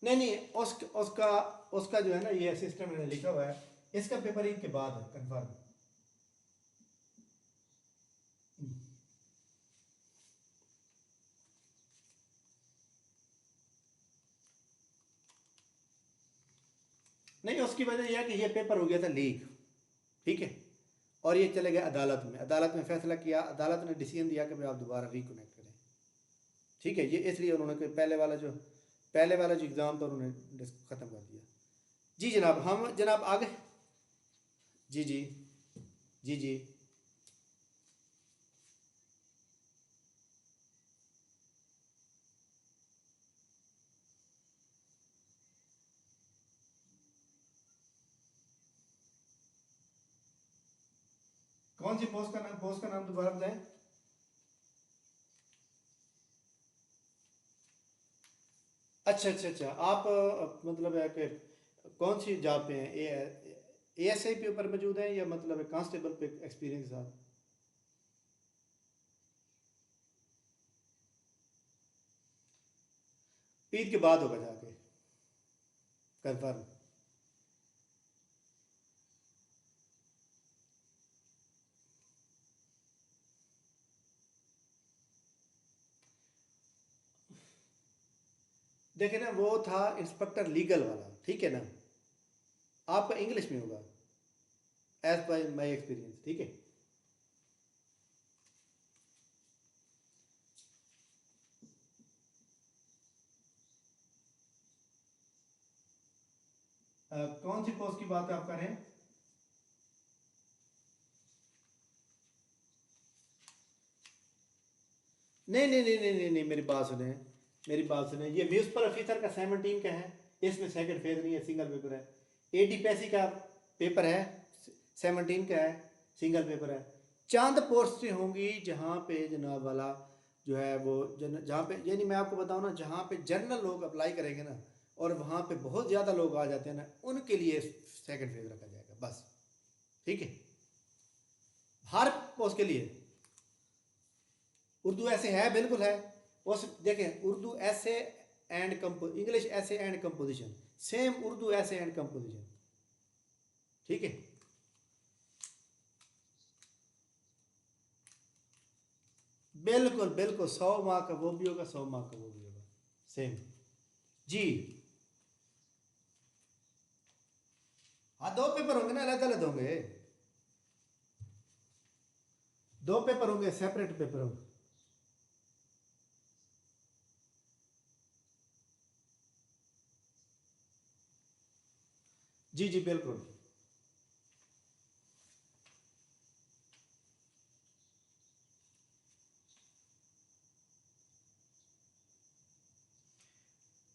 नहीं नहीं, उसका उसका जो है ना, ये सिस्टम मैंने लिखा हुआ है, इसका पेपर ईद के बाद है कंफर्म। नहीं, उसकी वजह यह है कि ये पेपर हो गया था लीक। ठीक है, और ये चले गए अदालत में, अदालत में फैसला किया, अदालत ने डिसीजन दिया कि भाई आप दोबारा रिकनेक्ट करें। ठीक है, ये इसलिए उन्होंने कोई पहले वाला जो एग्ज़ाम था उन्होंने ख़त्म कर दिया। जी जनाब, हम जनाब आगे। जी जी। जी जी। कौन सी पोस्ट का नाम दोबारा बताएं। अच्छा अच्छा अच्छा, आप मतलब है कि कौन सी जॉब पे हैं, ASI पे ऊपर मौजूद हैं या मतलब कांस्टेबल पे एक्सपीरियंस के साथ। ईद के बाद होगा जाके कंफर्म। देखे ना, वो था इंस्पेक्टर लीगल वाला, ठीक है ना, आपका इंग्लिश में होगा एज पर माई एक्सपीरियंस। ठीक है। कौन सी पोस्ट की बात आप कर रहे हैं। नहीं नहीं नहीं नहीं नहीं नहीं, मेरी बात सुने, मेरी बात सुने, ये म्यूनसिपल ऑफिसर का 17 का है, इसमें सेकंड फेज नहीं है, सिंगल पेपर है। ADPSC का पेपर है, 17 का है, सिंगल पेपर है। चांद पोस्टें होंगी जहाँ पे जनाब वाला जो है वो जहाँ पे, यानी मैं आपको बताऊँ ना, जहाँ पे जनरल लोग अप्लाई करेंगे ना, और वहाँ पे बहुत ज़्यादा लोग आ जाते हैं ना, उनके लिए सेकंड फेज रखा जाएगा बस। ठीक है, हर पोस्ट के लिए। उर्दू ऐसे है, बिल्कुल है। उस देखें, उर्दू ऐसे एंड कंपो इंग्लिश ऐसे एंड कंपोजिशन, सेम उर्दू ऐसे एंड कंपोजिशन। ठीक है। बिल्कुल बिल्कुल, 100 मार्क का वो भी होगा, 100 मार्क का वो भी होगा, सेम। जी। हाँ, दो पेपर होंगे ना, अलग अलग होंगे, दो पेपर होंगे, सेपरेट पेपर होंगे। जी जी बिल्कुल।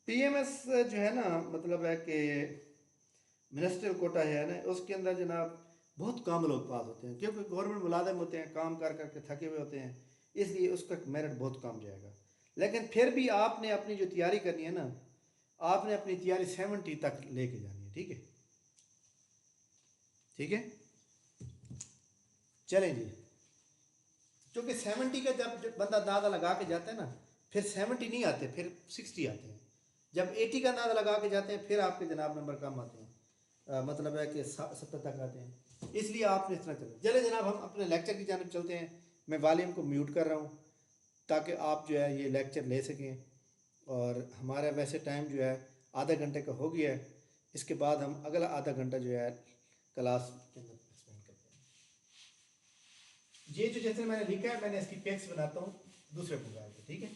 PMS जो है ना, मतलब है कि मिनिस्ट्रियल कोटा है ना, उसके अंदर जनाब बहुत कम लोग पास होते हैं, क्योंकि गवर्नमेंट मुलाजिम होते हैं, काम कर करके थके हुए होते हैं, इसलिए उसका मेरिट बहुत कम जाएगा। लेकिन फिर भी आपने अपनी जो तैयारी करनी है ना, आपने अपनी तैयारी 70 तक लेके जानी है। ठीक है। ठीक है, चलें जी। क्योंकि 70 का जब बंदा अंदाज़ा लगा के जाता है ना, फिर 70 नहीं आते, फिर 60 आते हैं। जब 80 का अंदाज़ा लगा के जाते हैं, फिर आपके जनाब नंबर कम आते हैं, मतलब है कि 70 तक आते हैं। इसलिए आपने इस तरह चलना। चले जनाब, हम अपने लेक्चर की जानब चलते हैं। मैं वॉल्यूम को म्यूट कर रहा हूँ ताकि आप जो है ये लेक्चर ले सकें। और हमारा वैसे टाइम जो है आधा घंटे का हो गया है। इसके बाद हम अगला आधा घंटा जो है क्लास के अंदर स्पेंड करते हैं। ये जो जैसे मैंने लिखा है, मैंने इसकी पिक्स बनाता हूँ दूसरे मोबाइल पे। ठीक है,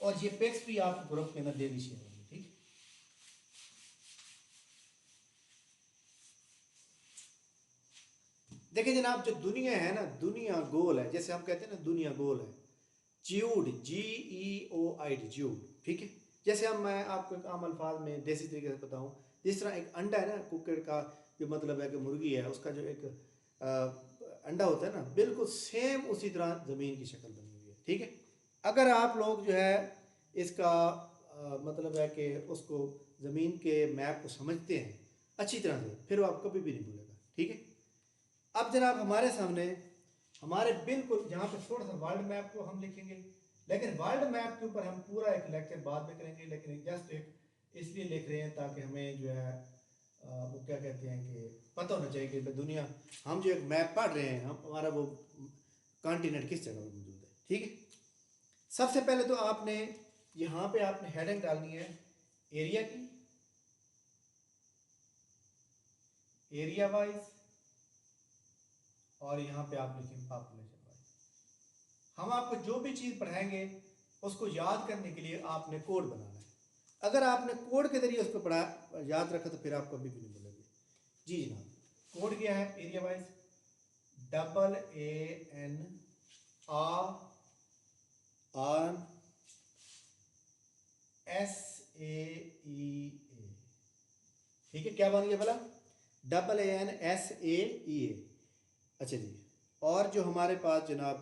और ये पिक्स भी आप ग्रुप के अंदर डेली शेयर होंगी। ठीक है। देखिए जनाब, जो दुनिया है ना, दुनिया गोल है, जैसे हम कहते हैं ना दुनिया गोल है। Jude, GEOID, Jude. ठीक है। जैसे हम मैं आपको एक आम अल्फाज में देसी तरीके से बताऊं, जिस तरह एक अंडा है ना कुकर का, जो मतलब है कि मुर्गी है उसका जो एक अंडा होता है ना, बिल्कुल सेम उसी तरह ज़मीन की शक्ल बनी हुई है। ठीक है, अगर आप लोग जो है इसका मतलब है कि उसको ज़मीन के मैप को समझते हैं अच्छी तरह से, फिर वो आप कभी भी नहीं भूलेगा। ठीक है, अब जनाब हमारे सामने हमारे बिल्कुल यहाँ पे थोड़ा सा वर्ल्ड मैप को हम लिखेंगे, लेकिन वर्ल्ड मैप के ऊपर हम पूरा एक लेक्चर बाद में करेंगे, लेकिन जस्ट एक इसलिए लिख रहे हैं ताकि हमें जो है वो क्या कहते हैं कि पता होना चाहिए कि दुनिया, हम जो एक मैप पढ़ रहे हैं, हम हमारा वो कॉन्टिनेंट किस जगह पर मौजूद है। ठीक है, सबसे पहले तो आपने यहाँ पे आपने हेडिंग डालनी है एरिया की, एरिया वाइज, और यहाँ पे आप लिखें पॉपुलेशन वाइज। हम आपको जो भी चीज़ पढ़ाएंगे उसको याद करने के लिए आपने कोड बनाना है। अगर आपने कोड के जरिए उसको पढ़ा याद रखा तो फिर आप कभी भी नहीं भूलेंगे। जी जनाब, कोड क्या है? Area wise ANRSAEA। ठीक है, क्या बन गया भला? ANSAEA। अच्छा जी, और जो हमारे पास जनाब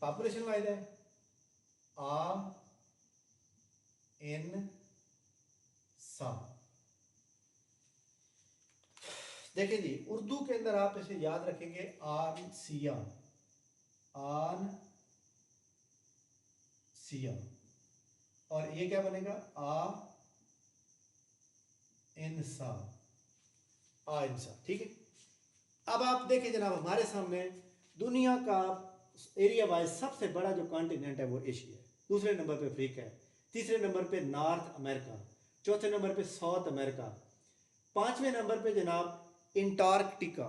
पॉपुलेशन वाइज है ANSA। देखिए जी, उर्दू के अंदर आप इसे याद रखेंगे आनसिया, आनसिया, और ये क्या बनेगा? इनसा, इनसा। ठीक है, अब आप देखिए जनाब हमारे सामने दुनिया का एरिया वाइज सबसे बड़ा जो कॉन्टिनेंट है वो एशिया है, दूसरे नंबर पे अफ्रीका है, तीसरे नंबर पे नॉर्थ अमेरिका, चौथे नंबर पे साउथ अमेरिका, पांचवें नंबर पे जनाब इंटार्कटिका,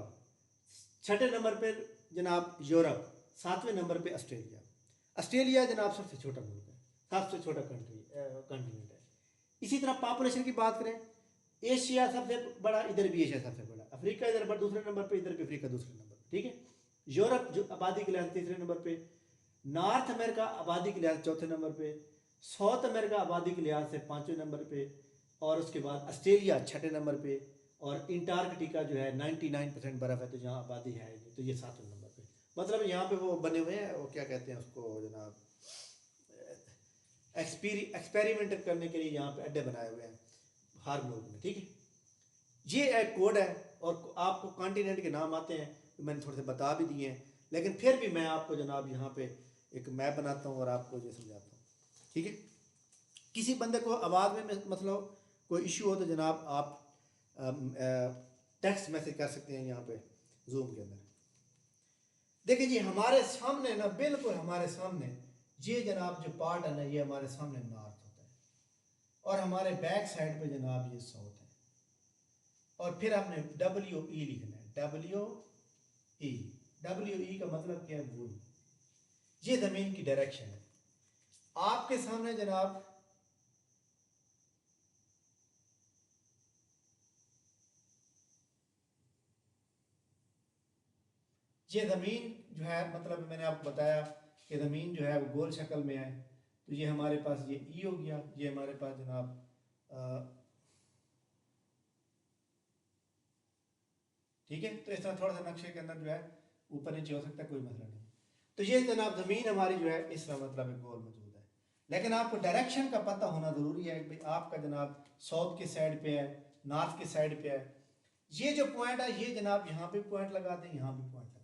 छठे नंबर पे जनाब यूरोप, सातवें नंबर पे ऑस्ट्रेलिया। ऑस्ट्रेलिया जनाब सबसे छोटा मुल्क है, सबसे छोटा कॉन्टिनेंट है। इसी तरह पॉपुलेशन की बात करें, एशिया सबसे बड़ा, इधर भी एशिया सबसे बड़ा, अफ्रीका इधर पर दूसरे नंबर पे, इधर भी अफ्रीका दूसरे नंबर पे। ठीक है, यूरोप जो आबादी के लिहाज तीसरे नंबर पे, नॉर्थ अमेरिका आबादी के लिहाज चौथे नंबर पे, साउथ अमेरिका आबादी के लिहाज से पाँचवें नंबर पे, और उसके बाद ऑस्ट्रेलिया छठे नंबर पे, और इंटार्कटिका जो है 99% बर्फ़ है तो जहाँ आबादी है तो ये सातवें नंबर पे। मतलब यहाँ पे वो बने हुए हैं, वो क्या कहते हैं उसको जनाब, एक्सपेरिमेंट करने के लिए यहाँ पे अड्डे बनाए हुए हैं हर मुल्क में। ठीक है, ये एक कोड है, और आपको कॉन्टिनेंट के नाम आते हैं तो मैंने थोड़े से बता भी दिए हैं, लेकिन फिर भी मैं आपको जनाब यहाँ पे एक मैप बनाता हूँ और आपको ये समझाता हूँ। ठीक है, किसी बंदे को आवाज़ में मतलब कोई इशू हो तो जनाब आप टेक्स्ट मैसेज कर सकते हैं यहाँ पे जूम के अंदर। देखिए जी, हमारे सामने ना, बिल्कुल हमारे सामने ये जनाब जो पार्ट है ना, ये हमारे सामने नॉर्थ होता है, और हमारे बैक साइड पे जनाब ये साउथ है, और फिर आपने WE लिखना है, WE का मतलब क्या है? वूल। ये जमीन की डायरेक्शन है। आपके सामने जनाब ये ज़मीन जो है, मतलब मैंने आपको बताया कि ज़मीन जो है वो गोल शक्ल में है, तो ये हमारे पास ये ई हो गया, ये हमारे पास जनाब ठीक है। तो इस तरह थोड़ा सा नक्शे के अंदर जो है ऊपर नीचे हो सकता है, कोई मसला नहीं। तो ये जनाब ज़मीन हमारी जो है इस तरह मतलब एक गोल मौजूद है, लेकिन आपको डायरेक्शन का पता होना ज़रूरी है कि आपका जनाब साउथ की साइड पे है, नॉर्थ की साइड पे है। ये जो पॉइंट है ये जनाब यहाँ पे पॉइंट लगा दें, यहाँ भी पॉइंट लगा दें।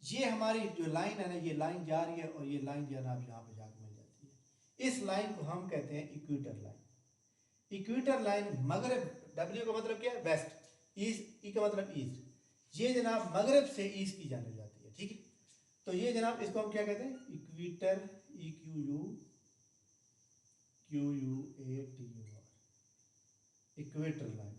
ये हमारी जो लाइन है ना, ये लाइन जा रही है और ये लाइन जनाब यहाँ पे जाकर मिल जाती है। इस लाइन को हम कहते हैं इक्वेटर लाइन। इक्वेटर लाइन मगरब, डब्ल्यू का मतलब क्या है? वेस्ट, ईस्ट, ई का मतलब ईस्ट, ये जनाब मगरब से ईस्ट की जाने जाती है। ठीक है, तो ये जनाब इसको हम क्या कहते हैं? Equator, QUATUR, equator line.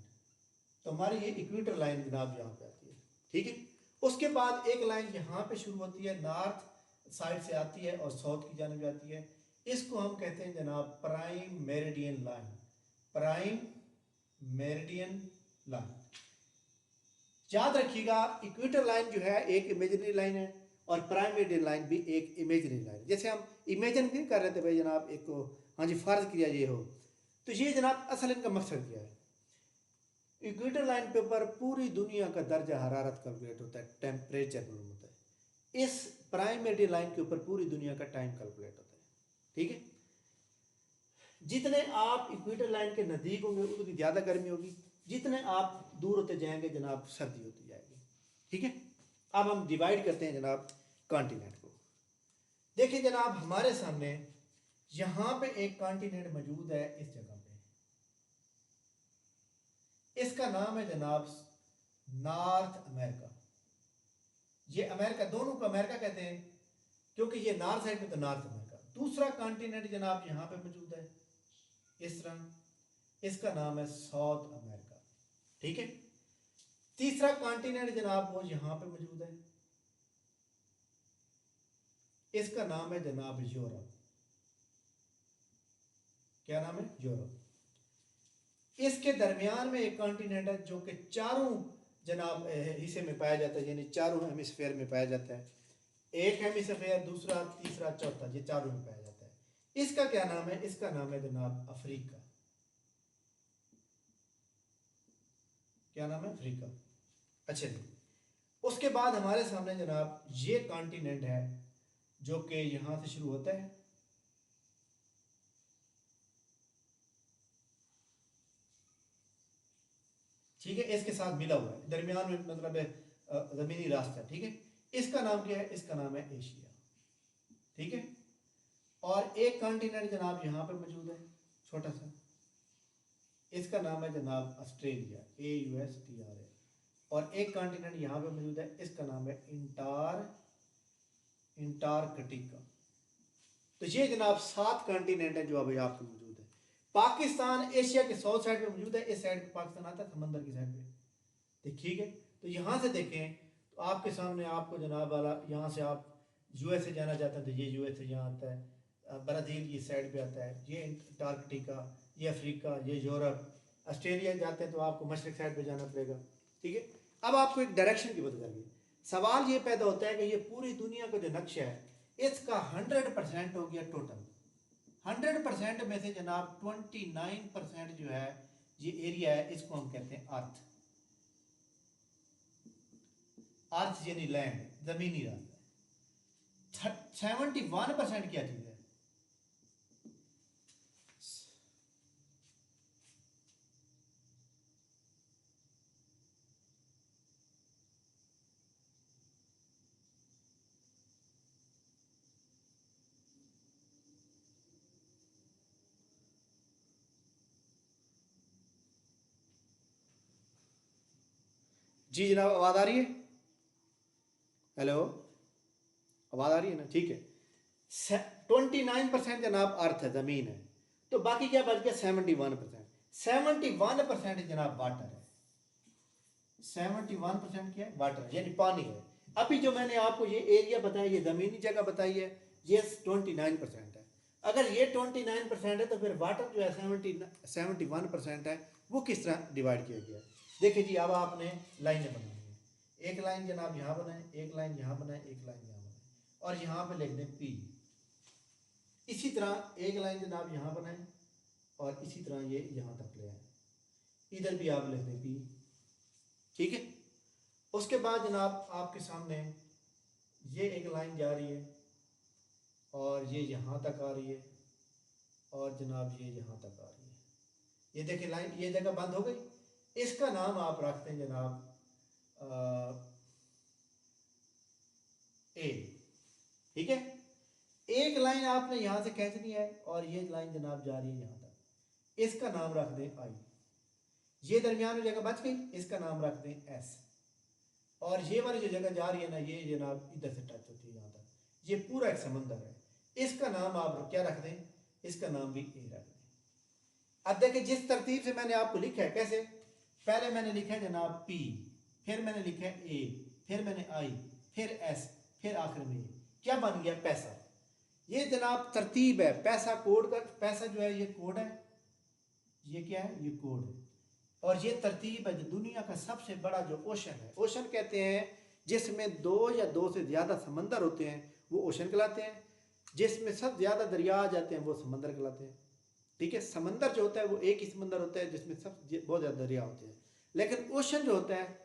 तो हमारी ये इक्वेटर लाइन जनाब यहाँ पे आती है। ठीक है, उसके बाद एक लाइन यहाँ पे शुरू होती है, नॉर्थ साइड से आती है और साउथ की जानिब जाती है। इसको हम कहते हैं जनाब prime meridian line, prime meridian line. याद रखिएगा, इक्वेटर लाइन जो है एक इमेजिनरी लाइन है और प्राइम मेरिडियन लाइन भी एक इमेजिनरी लाइन। जैसे हम इमेजिन नहीं कर रहे थे भाई जनाब एक को, हाँ जी, फर्ज किया ये हो, तो ये जनाब असल इनका मकसद क्या है? इक्वेटर लाइन के ऊपर पूरी दुनिया का दर्जा हरारत कैलकुलेट होता है, टेम्परेचर मालूम होता है। इस प्राइम मेरिडियन लाइन के ऊपर पूरी दुनिया का टाइम कैलकुलेट होता है। ठीक है, जितने आप इक्वेटर लाइन के नज़दीक होंगे उतनी ज़्यादा गर्मी होगी, जितने आप दूर होते जाएंगे जनाब सर्दी होती जाएगी। ठीक है, अब हम डिवाइड करते हैं जनाब कॉन्टिनेंट को। देखिए जनाब हमारे सामने यहाँ पे एक कॉन्टिनेंट मौजूद है इस जगह पे, इसका नाम है जनाब नॉर्थ अमेरिका। ये अमेरिका, दोनों को अमेरिका कहते हैं क्योंकि ये नॉर्थ साइड में, तो नॉर्थ अमेरिका। दूसरा कॉन्टिनेंट जनाब यहाँ पे मौजूद है इस तरह, इसका नाम है साउथ अमेरिका। ठीक है, तीसरा कॉन्टिनेंट जनाब वो यहाँ पे मौजूद है, इसका नाम है जनाब यूरोप। क्या नाम है? यूरोप। इसके दरमियान में एक कॉन्टिनेंट है जो कि चारों जनाब हिस्से में पाया जाता है, यानी चारों हेमिस्फेयर में पाया जाता है। एक हेमिस्फेयर, दूसरा, तीसरा, चौथा, ये चारों में पाया जाता है। इसका क्या नाम है? इसका नाम है जनाब अफ्रीका। क्या नाम है? अफ्रीका। अच्छा जी, उसके बाद हमारे सामने जनाब ये कॉन्टिनेंट है जो कि यहां से शुरू होता है, ठीक है, इसके साथ मिला हुआ है, दरमियान में मतलब जमीनी रास्ता। ठीक है, इसका नाम क्या है? इसका नाम है एशिया। ठीक है, और एक कॉन्टिनेंट जनाब यहाँ पे मौजूद है छोटा सा, इसका नाम है जनाब ऑस्ट्रेलिया, AUSTRA। और एक कॉन्टिनेंट यहाँ पे मौजूद है, इसका नाम है इंटार्कटिका। तो ये जनाब 7 कॉन्टिनेंट है जो अभी आपको मौजूद है। पाकिस्तान एशिया के साउथ साइड पे मौजूद है, इस साइड पे पाकिस्तान आता है समंदर की साइड पे। ठीक है, तो यहाँ से देखें तो आपके सामने आपको जनाब वाला, यहाँ से आप USA जाना चाहते हैं तो ये USA यहाँ आता है, ब्राज़ील ये साइड पे आता है, ये अंटार्कटिका, ये अफ्रीका, ये यूरोप। ऑस्ट्रेलिया जाते हैं तो आपको मशरक साइड पे जाना पड़ेगा। ठीक है, अब आपको एक डायरेक्शन की बात करिए। सवाल ये पैदा होता है कि ये पूरी दुनिया का जो नक्शा है इसका 100% हो गया टोटल। 100% में से जनाब 29% जो है ये एरिया है, इसको हम कहते हैं अर्थ। अर्थ यानी लैंड, जमीनी रास्ता। 71% क्या चीज है? जी जनाब, आवाज आ रही है? हेलो, आवाज आ रही है ना? ठीक है, 29% जनाब अर्थ है, जमीन है। तो बाकी क्या बच गया? 71%। 71% जनाब वाटर है। 71% क्या है? वाटर, यानी पानी है। अभी जो मैंने आपको ये एरिया बताया, ये जमीनी जगह बताई है, ये 29% है। अगर ये 29% है तो फिर वाटर जो है 71% है, वो किस तरह डिवाइड किया गया है? देखिए जी, अब आपने लाइनें बनानी है। एक लाइन जनाब यहाँ बनाए, एक लाइन यहाँ बनाए, एक लाइन यहाँ बनाए, और यहाँ पे लिख दें P। इसी तरह एक लाइन जनाब यहाँ बनाए और इसी तरह ये यहाँ तक ले आए, इधर भी आप लिख दें P। ठीक है, उसके बाद जनाब आपके सामने ये एक लाइन जा रही है और ये यहाँ तक आ रही है, और जनाब ये यहाँ तक आ रही है। ये देखिए लाइन, ये जगह बंद हो गई। इसका नाम आप रखते हैं जनाब A। ठीक है, एक लाइन आपने यहाँ से खींचनी है और ये लाइन जनाब जा रही है यहाँ तक, इसका नाम रख दें I। ये दरमियान में जगह बच गई, इसका नाम रख दें S। और ये वाली जो जगह जा रही है ना, ये जनाब इधर से टच होती है यहाँ तक, ये पूरा एक समंदर है, इसका नाम आप क्या रख दें? इसका नाम भी A रख दें। अब देखिए जिस तरतीब से मैंने आपको लिखा है, कैसे? पहले मैंने लिखा है जनाब P, फिर मैंने लिखा है A, फिर मैंने I, फिर S, फिर आखिर में क्या बन गया? पैसा। ये जनाब तरतीब है। पैसा कोड का, पैसा जो है ये कोड है, ये क्या है? ये कोड है। और ये तरतीब है। जो दुनिया का सबसे बड़ा जो ओशन है, ओशन कहते हैं जिसमें 2 या 2 से ज़्यादा समंदर होते हैं, वो ओशन कहलाते हैं। जिसमें सब ज़्यादा दरिया आ जाते हैं वो समंदर कहलाते हैं। ठीक है, समंदर जो होता है वो एक ही समंदर होता है जिसमें सब बहुत ज़्यादा दरिया होते हैं। लेकिन ओशन जो होता है,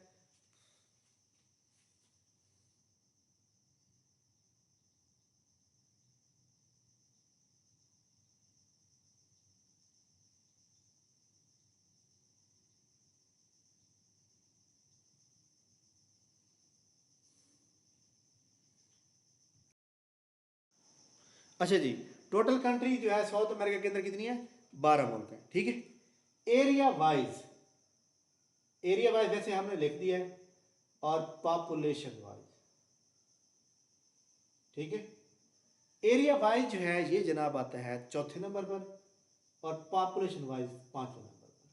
अच्छा जी, टोटल कंट्री जो है साउथ अमेरिका के अंदर कितनी है? 12 मुल्क है, ठीक है। एरिया वाइज, एरिया वाइज वैसे हमने लिख दिया है, और पॉपुलेशन वाइज, ठीक है। एरिया वाइज जो है ये जनाब आता है चौथे नंबर पर, और पॉपुलेशन वाइज 5वें नंबर पर।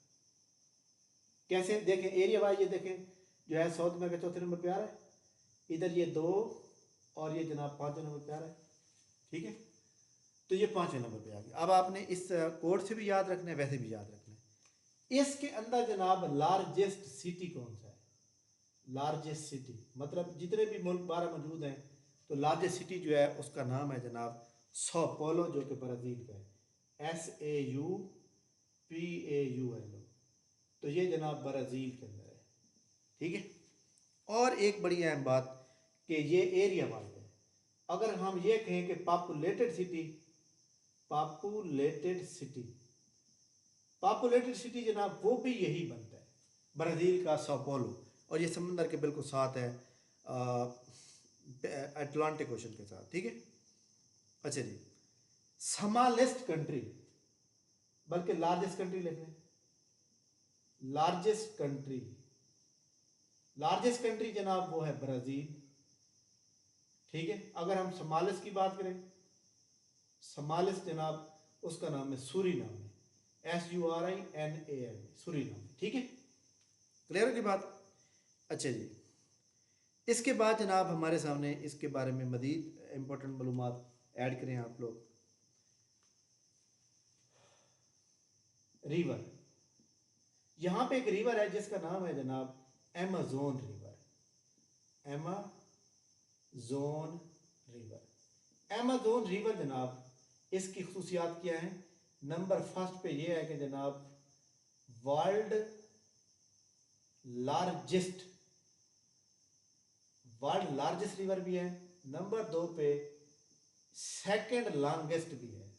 कैसे देखें एरिया वाइज, ये देखें जो है साउथ अमेरिका चौथे नंबर पे आ रहा है, इधर ये 2 और ये जनाब 5वें नंबर पे आ रहा है, ठीक है। तो ये 5वें नंबर पे आ गया। अब आपने इस कोड से भी याद रखना है, वैसे भी याद रखना है। इसके अंदर जनाब लार्जेस्ट सिटी कौन सा है? लार्जेस्ट सिटी मतलब जितने भी मुल्क 12 मौजूद हैं, तो लार्जेस्ट सिटी जो है उसका नाम है जनाब सौ पोलो, जो कि ब्राज़ील का है, SAUPAULO। तो ये जनाब ब्राज़ील के अंदर है, ठीक है। और एक बड़ी अहम बात कि ये एरिया वाइज है। अगर हम ये कहें कि populated city, populated city, populated city जनाब वो भी यही बनता है, ब्राज़ील का सौ पोलो, और ये समंदर के बिल्कुल साथ है, अटलांटिक ओशन के साथ, ठीक है। अच्छा जी, स्मॉलेस्ट कंट्री, बल्कि लार्जेस्ट कंट्री लिख लें, लार्जेस्ट कंट्री, लार्जेस्ट कंट्री जनाब वो है ब्राज़ील, ठीक है। अगर हम स्मॉलेस्ट की बात करें, स्मॉलेस्ट जनाब उसका नाम है सूरीनाम, SURINAM, सूरीनाम, ठीक है। क्लियर होगी बात? अच्छा जी, इसके बाद जनाब हमारे सामने इसके बारे में मज़ीद इम्पोर्टेंट मालूमात ऐड करें आप लोग। रिवर, यहाँ पे एक रिवर है जिसका नाम है जनाब Amazon river, Amazon river. Amazon river जनाब इसकी खुसूसियात क्या है? नंबर फर्स्ट पे ये है कि जनाब world largest, world largest river भी है, नंबर 2 पे सेकंड लॉन्गेस्ट भी है,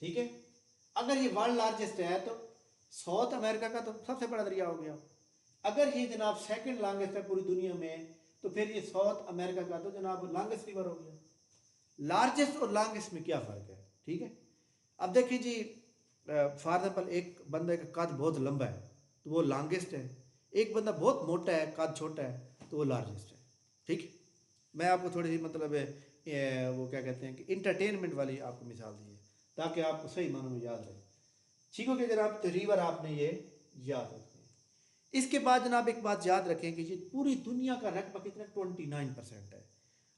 ठीक है। अगर ये वर्ल्ड लार्जेस्ट है तो साउथ अमेरिका का तो सबसे बड़ा दरिया हो गया। अगर ये जनाब सेकंड लॉन्गेस्ट है पूरी दुनिया में, तो फिर ये साउथ अमेरिका का तो जनाब लॉन्गेस्ट रिवर हो गया। लार्जेस्ट और लॉन्गेस्ट में क्या फ़र्क है, ठीक है। अब देखिए जी, फॉर एग्जाम्पल एक बंदे का कद बहुत लंबा है तो वो लॉन्गेस्ट है, एक बंदा बहुत मोटा है, कद छोटा है, तो वो लार्जेस्ट है, ठीक है। मैं आपको थोड़ी सी मतलब वो क्या कहते हैं कि इंटरटेनमेंट वाली आपको मिसाल दी है, ताकि आपको सही मानों में याद रहे, ठीक हो गया जनाब। तो रिवर आपने ये याद रखना है। इसके बाद जनाब एक बात याद रखें कि ये पूरी दुनिया का रकबा कितना 29% है,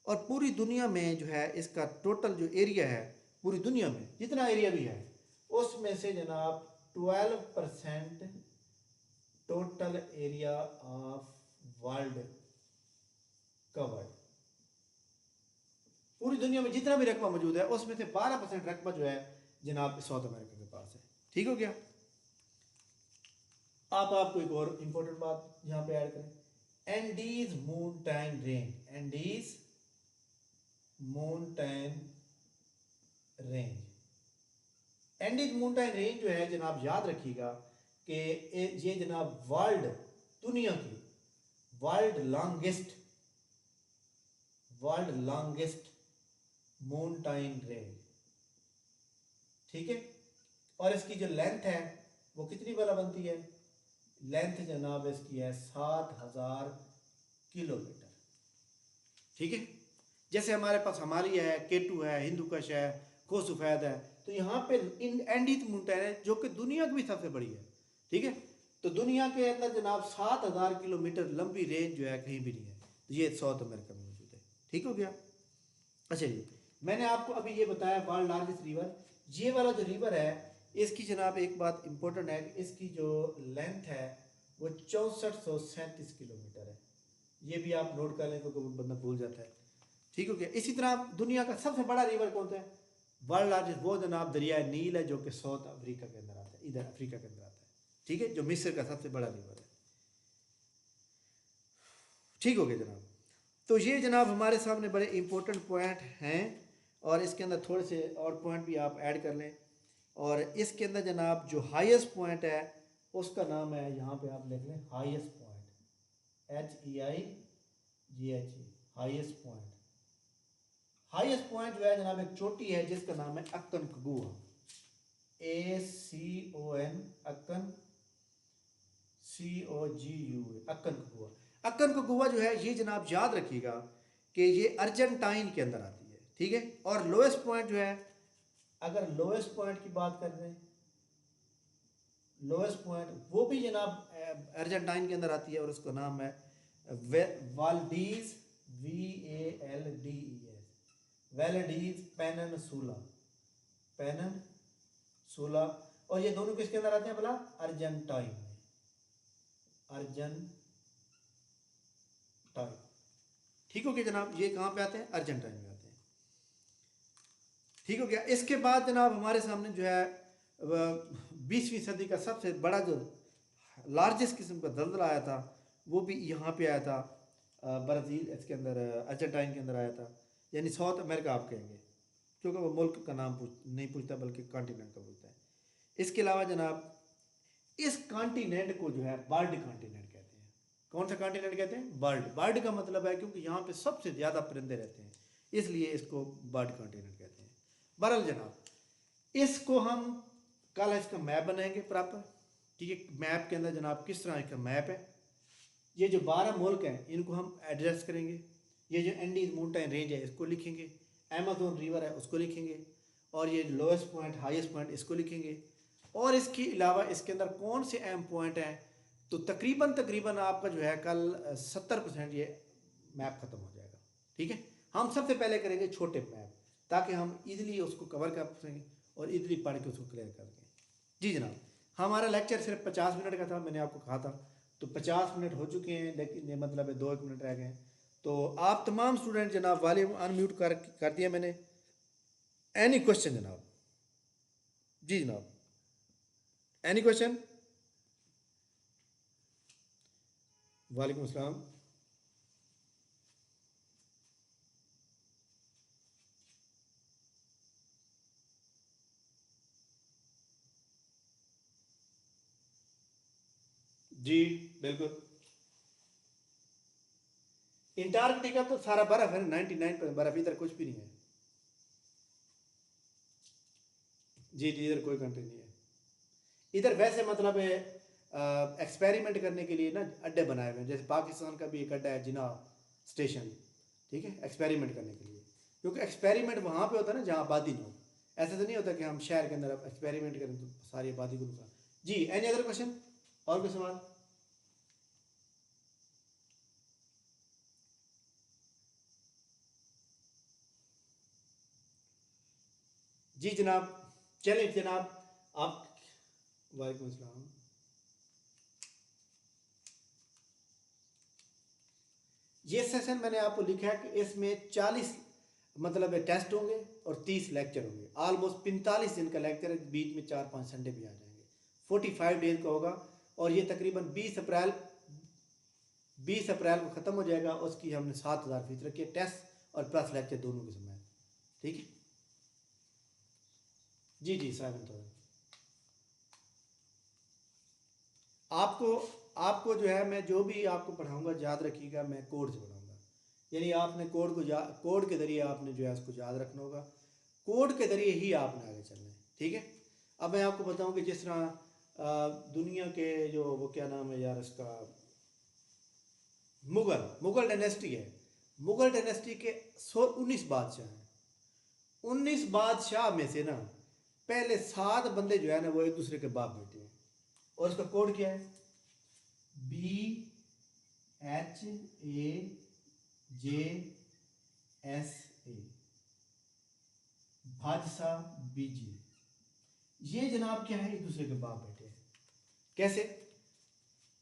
और पूरी दुनिया में जो है इसका टोटल जो एरिया है, पूरी दुनिया में जितना एरिया भी है उसमें से जनाब 12% total area of world covered, पूरी दुनिया में जितना भी रकबा मौजूद है उसमें से 12% रकबा जो है जनाब साउथ अमेरिका के पास है, ठीक हो गया। आपको एक और इंपॉर्टेंट बात यहाँ पे ऐड करें, Andes mountain range, Andes mountain range, Andes mountain range जो है जनाब याद रखिएगा कि ये जनाब वर्ल्ड, दुनिया की world longest, world longest mountain range, ठीक है। और इसकी जो लेंथ है वो कितनी वाला बनती है? लेंथ जनाब इसकी है 7000 किलोमीटर, ठीक है। जैसे हमारे पास हिमालय है, केटू है, हिंदुकुश है, खोसुफैद है, तो यहाँ पे इन एंडीज माउंटेन है जो कि दुनिया की भी सबसे बड़ी है, ठीक है। तो दुनिया के अंदर जनाब 7000 किलोमीटर लंबी रेंज जो है कहीं भी नहीं है, तो ये साउथ अमेरिका में मौजूद है, ठीक हो गया। अच्छा जी, मैंने आपको अभी ये बताया वर्ल्ड लार्जेस्ट रिवर, ये वाला जो रिवर है इसकी जनाब एक बात इंपॉर्टेंट है, इसकी जो लेंथ है वो 6437 किलोमीटर है। ये भी आप नोट कर लें क्योंकि वो बंदा भूल जाता है, ठीक हो गया। इसी तरह दुनिया का सबसे बड़ा रिवर कौन सा है? वर्ल्ड लार्जेस्ट, वो जनाब दरिया नील है, जो कि साउथ अफ्रीका के अंदर आता है, इधर अफ्रीका के अंदर आता है, ठीक है, जो मिस्र का सबसे बड़ा रिवर है। ठीक हो गया जनाब। तो ये जनाब हमारे सामने बड़े इंपॉर्टेंट पॉइंट हैं, और इसके अंदर थोड़े से और पॉइंट भी आप ऐड कर लें। और इसके अंदर जनाब जो हाईएस्ट पॉइंट है उसका नाम है, यहाँ पे आप लिख लें highest point, HEIGHE, highest point. Highest point जो है जनाब एक चोटी है जिसका नाम है अक्कन कगुआ, ACON, अक्कन COGUA, अक्कन कगुआ। अक्कन कगुआ जो है ये जनाब याद रखिएगा कि ये अर्जेंटाइन के अंदर आती है, ठीक है। और लोएस्ट पॉइंट जो है, अगर लोएस्ट पॉइंट की बात कर रहे हैं, लोएस्ट पॉइंट वो भी जनाब अर्जेंटाइन के अंदर आती है, और उसका नाम है वाल्डीज, VALDES, वाल्डीज पेनिनसुला, पेनिनसुला। और ये दोनों किसके अंदर आते हैं भला? अर्जेंटाइन में, अर्जेंटाइन। ठीक हो गया जनाब, ये कहाँ पे आते हैं? अर्जेंटाइन में आते हैं। ठीक हो गया। इसके बाद जनाब हमारे सामने जो है 20वीं सदी का सबसे बड़ा जो लार्जेस्ट किस्म का दलदला आया था वो भी यहाँ पे आया था, ब्राज़ील, इसके अंदर अर्जेंटाइन के अंदर आया था, यानी साउथ अमेरिका आप कहेंगे, क्योंकि वो मुल्क का नाम नहीं पूछता बल्कि कॉन्टिनेंट का पूछता है। इसके अलावा जनाब इस कॉन्टिनेंट को जो है बर्ड कॉन्टिनेंट कहते हैं। कौन सा कॉन्टिनेंट कहते हैं? बर्ड। बर्ड का मतलब है क्योंकि यहाँ पे सबसे ज़्यादा परिंदे रहते हैं, इसलिए इसको बर्ड कॉन्टिनेंट कहते हैं। बहरहाल जनाब इसको हम कल इसका मैप बनाएंगे प्रॉपर, ठीक है। मैप के अंदर जनाब किस तरह इसका मैप है, ये जो 12 मुल्क हैं इनको हम एड्रेस करेंगे। ये जो एंडीज माउंटेन रेंज है इसको लिखेंगे, अमेज़न रिवर है उसको लिखेंगे, और ये लोएस्ट पॉइंट हाईएस्ट पॉइंट इसको लिखेंगे। और इसके अलावा इसके अंदर कौन से अहम पॉइंट हैं, तो तकरीबन आपका जो है कल 70% ये मैप ख़त्म हो जाएगा, ठीक है। हम सबसे पहले करेंगे छोटे मैप, ताकि हम इजीली उसको कवर कर सकें और इजीली पढ़ के उसको क्लियर कर दें। जी जनाब, हमारा लेक्चर सिर्फ 50 मिनट का था, मैंने आपको कहा था। तो 50 मिनट हो चुके हैं, लेकिन ये मतलब है 2-1 मिनट रह गए हैं। तो आप तमाम स्टूडेंट जनाब वॉल्यूम अनम्यूट कर दिया मैंने। एनी क्वेश्चन जनाब? जी जनाब, एनी क्वेश्चन? वालेकुम अस्सलाम। जी बिल्कुल। अंटार्कटिका तो सारा बर्फ है, 99% बर्फ, इधर कुछ भी नहीं है। जी जी, इधर कोई कंट्री नहीं है। इधर वैसे मतलब है एक्सपेरिमेंट करने के लिए ना अड्डे बनाए हुए हैं, जैसे पाकिस्तान का भी एक अड्डा है जिना स्टेशन, ठीक है, एक्सपेरिमेंट करने के लिए। क्योंकि एक्सपेरिमेंट वहाँ पे होता है ना जहाँ आबादी ना हो। ऐसा तो नहीं होता कि हम शहर के अंदर अब एक्सपेरिमेंट करें तो सारी आबादी को नुकसान। जी, एनी अदर क्वेश्चन? और कोई सवाल? जी जनाब, चलिए जनाब आप। वालेकुम अस्सलाम। ये सेशन मैंने आपको लिखा है कि इसमें 40 मतलब टेस्ट होंगे और 30 लेक्चर होंगे। ऑलमोस्ट 45 दिन का लेक्चर है, बीच में 4-5 संडे भी आ जाएंगे। 45 डेज का होगा, और ये तकरीबन 20 अप्रैल को ख़त्म हो जाएगा। उसकी हमने 7,000 फीस रखी है, टेस्ट और प्लस लेक्चर दोनों के समय, ठीक है। जी जी, 7,000। आपको आपको जो है मैं जो भी आपको पढ़ाऊंगा याद रखिएगा, मैं कोड से पढ़ाऊंगा। यानी आपने कोड के ज़रिए आपने जो है उसको याद रखना होगा। कोड के ज़रिए ही आपने आगे चलना है, ठीक है। अब मैं आपको बताऊं कि जिस तरह दुनिया के जो वो क्या नाम है यार इसका, मुगल डायनेस्टी है। मुगल डायनेस्टी के 19 बादशाह हैं। 19 बादशाह में से ना पहले 7 बंदे जो है ना वो एक दूसरे के बाप बेटे हैं। और उसका कोड क्या है? BHAJSA, बादशाह बीजे। ये जनाब क्या है? एक दूसरे के बाप बेटे हैं। कैसे?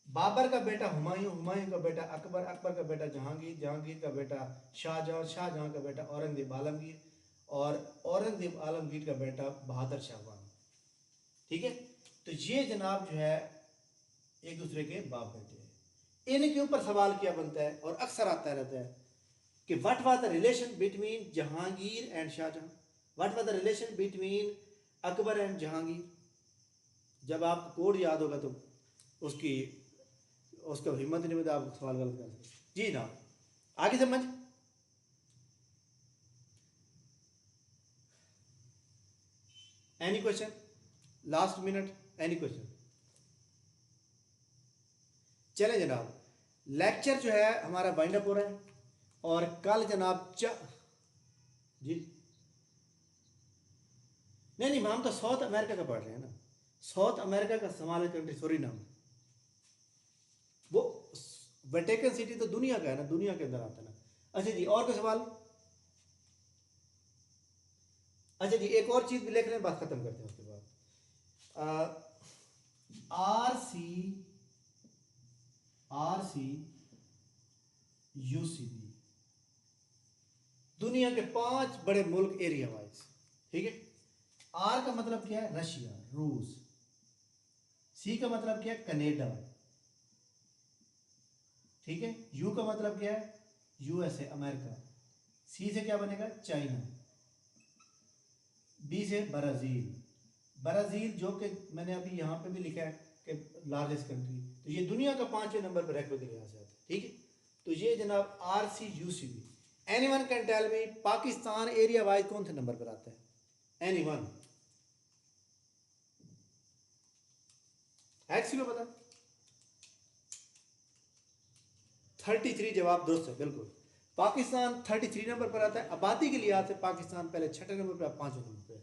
बाबर का बेटा हुमायूं, हुमायूं का बेटा अकबर, अकबर का बेटा जहांगीर, जहांगीर का बेटा शाहजहां, शाहजहां का बेटा औरंगजेब आलमगीर, और औरंगजेब आलमगीर का बेटा बहादुर शाह। ठीक है। तो ये जनाब जो है एक दूसरे के बाप बेटे हैं। इनके ऊपर सवाल क्या बनता है और अक्सर आता रहता है कि what was the relation between Jahangir and Shahjahan, what was the relation between Akbar and Jahangir. जब आपको कोड याद होगा तो उसकी उसका हिम्मत नहीं होता आप सवाल गलत कर सकते जी ना। आगे समझ। Any question, last minute, any question. चले जनाब, लेक्चर जो है हमारा वाइंड अप हो रहा है और कल जनाब जी नहीं हम तो साउथ अमेरिका का पढ़ रहे हैं ना, साउथ अमेरिका का समाल कंट्री सूरीनाम, वो वेटिकन सिटी तो दुनिया का है ना, दुनिया के अंदर आता है ना। अच्छा जी, और कोई सवाल? अच्छा जी, एक और चीज भी लिख रहे हैं, बात खत्म करते हैं उसके बाद। आर सी यूसीबी दुनिया के 5 बड़े मुल्क एरिया वाइज, ठीक है। आर का मतलब क्या है? रशिया, रूस। सी का मतलब क्या है? कनाडा, ठीक है। यू का मतलब क्या है? USA, America. सी से क्या बनेगा? चाइना। बी से ब्राजील, ब्राजील जो कि मैंने अभी यहाँ पे भी लिखा है कि लार्जेस्ट कंट्री, तो ये दुनिया का 5वें नंबर पर रैंक के लिहाज से आता है, ठीक है। तो ये जनाब R C U C B. Anyone can tell me Pakistan area wise कौन से नंबर पर आता है? एनीवन है किसी को पता? 33 जवाब दुरुस्त है, बिल्कुल। पाकिस्तान 33 नंबर पर आता है। आबादी के लिहाज से पाकिस्तान पहले 6ठे नंबर पर, 5वें नंबर पर,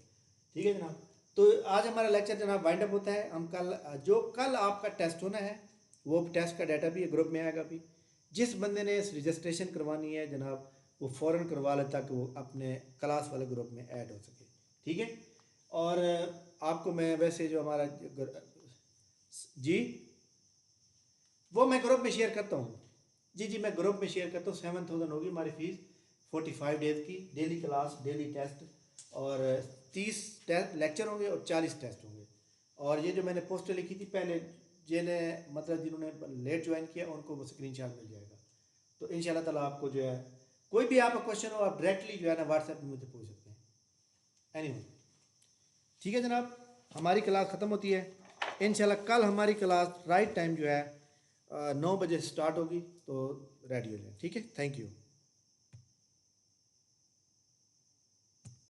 ठीक है जनाब। तो आज हमारा लेक्चर जनाब वाइंड अप होता है। हम कल आपका टेस्ट होना है, वो टेस्ट का डाटा भी ग्रुप में आएगा। अभी जिस बंदे ने रजिस्ट्रेशन करवानी है जनाब, वो फ़ौरन करवा ले ताकि वो अपने क्लास वाले ग्रुप में ऐड हो सके, ठीक है। और आपको मैं वैसे जो हमारा जी वो मैं ग्रुप में शेयर करता हूँ। जी मैं ग्रुप में शेयर करता हूँ। 7000 होगी हमारी फीस 45 डेज की, डेली क्लास, डेली टेस्ट, और 30 टेस्ट लेक्चर होंगे और 40 टेस्ट होंगे। और ये जो मैंने पोस्टर लिखी थी पहले, जिन्हें मतलब जिन्होंने लेट ज्वाइन किया उनको वो स्क्रीनशॉट मिल जाएगा। तो इंशाल्लाह ताला आपको जो है कोई भी आपका क्वेश्चन हो आप डायरेक्टली जो है ना व्हाट्सएप में मुझे पूछ सकते हैं। एनीवे, ठीक है जनाब, हमारी क्लास ख़त्म होती है। इंशाल्लाह कल हमारी क्लास राइट टाइम जो है 9 बजे स्टार्ट होगी, तो रेडी हो जाए, ठीक है। Thank you.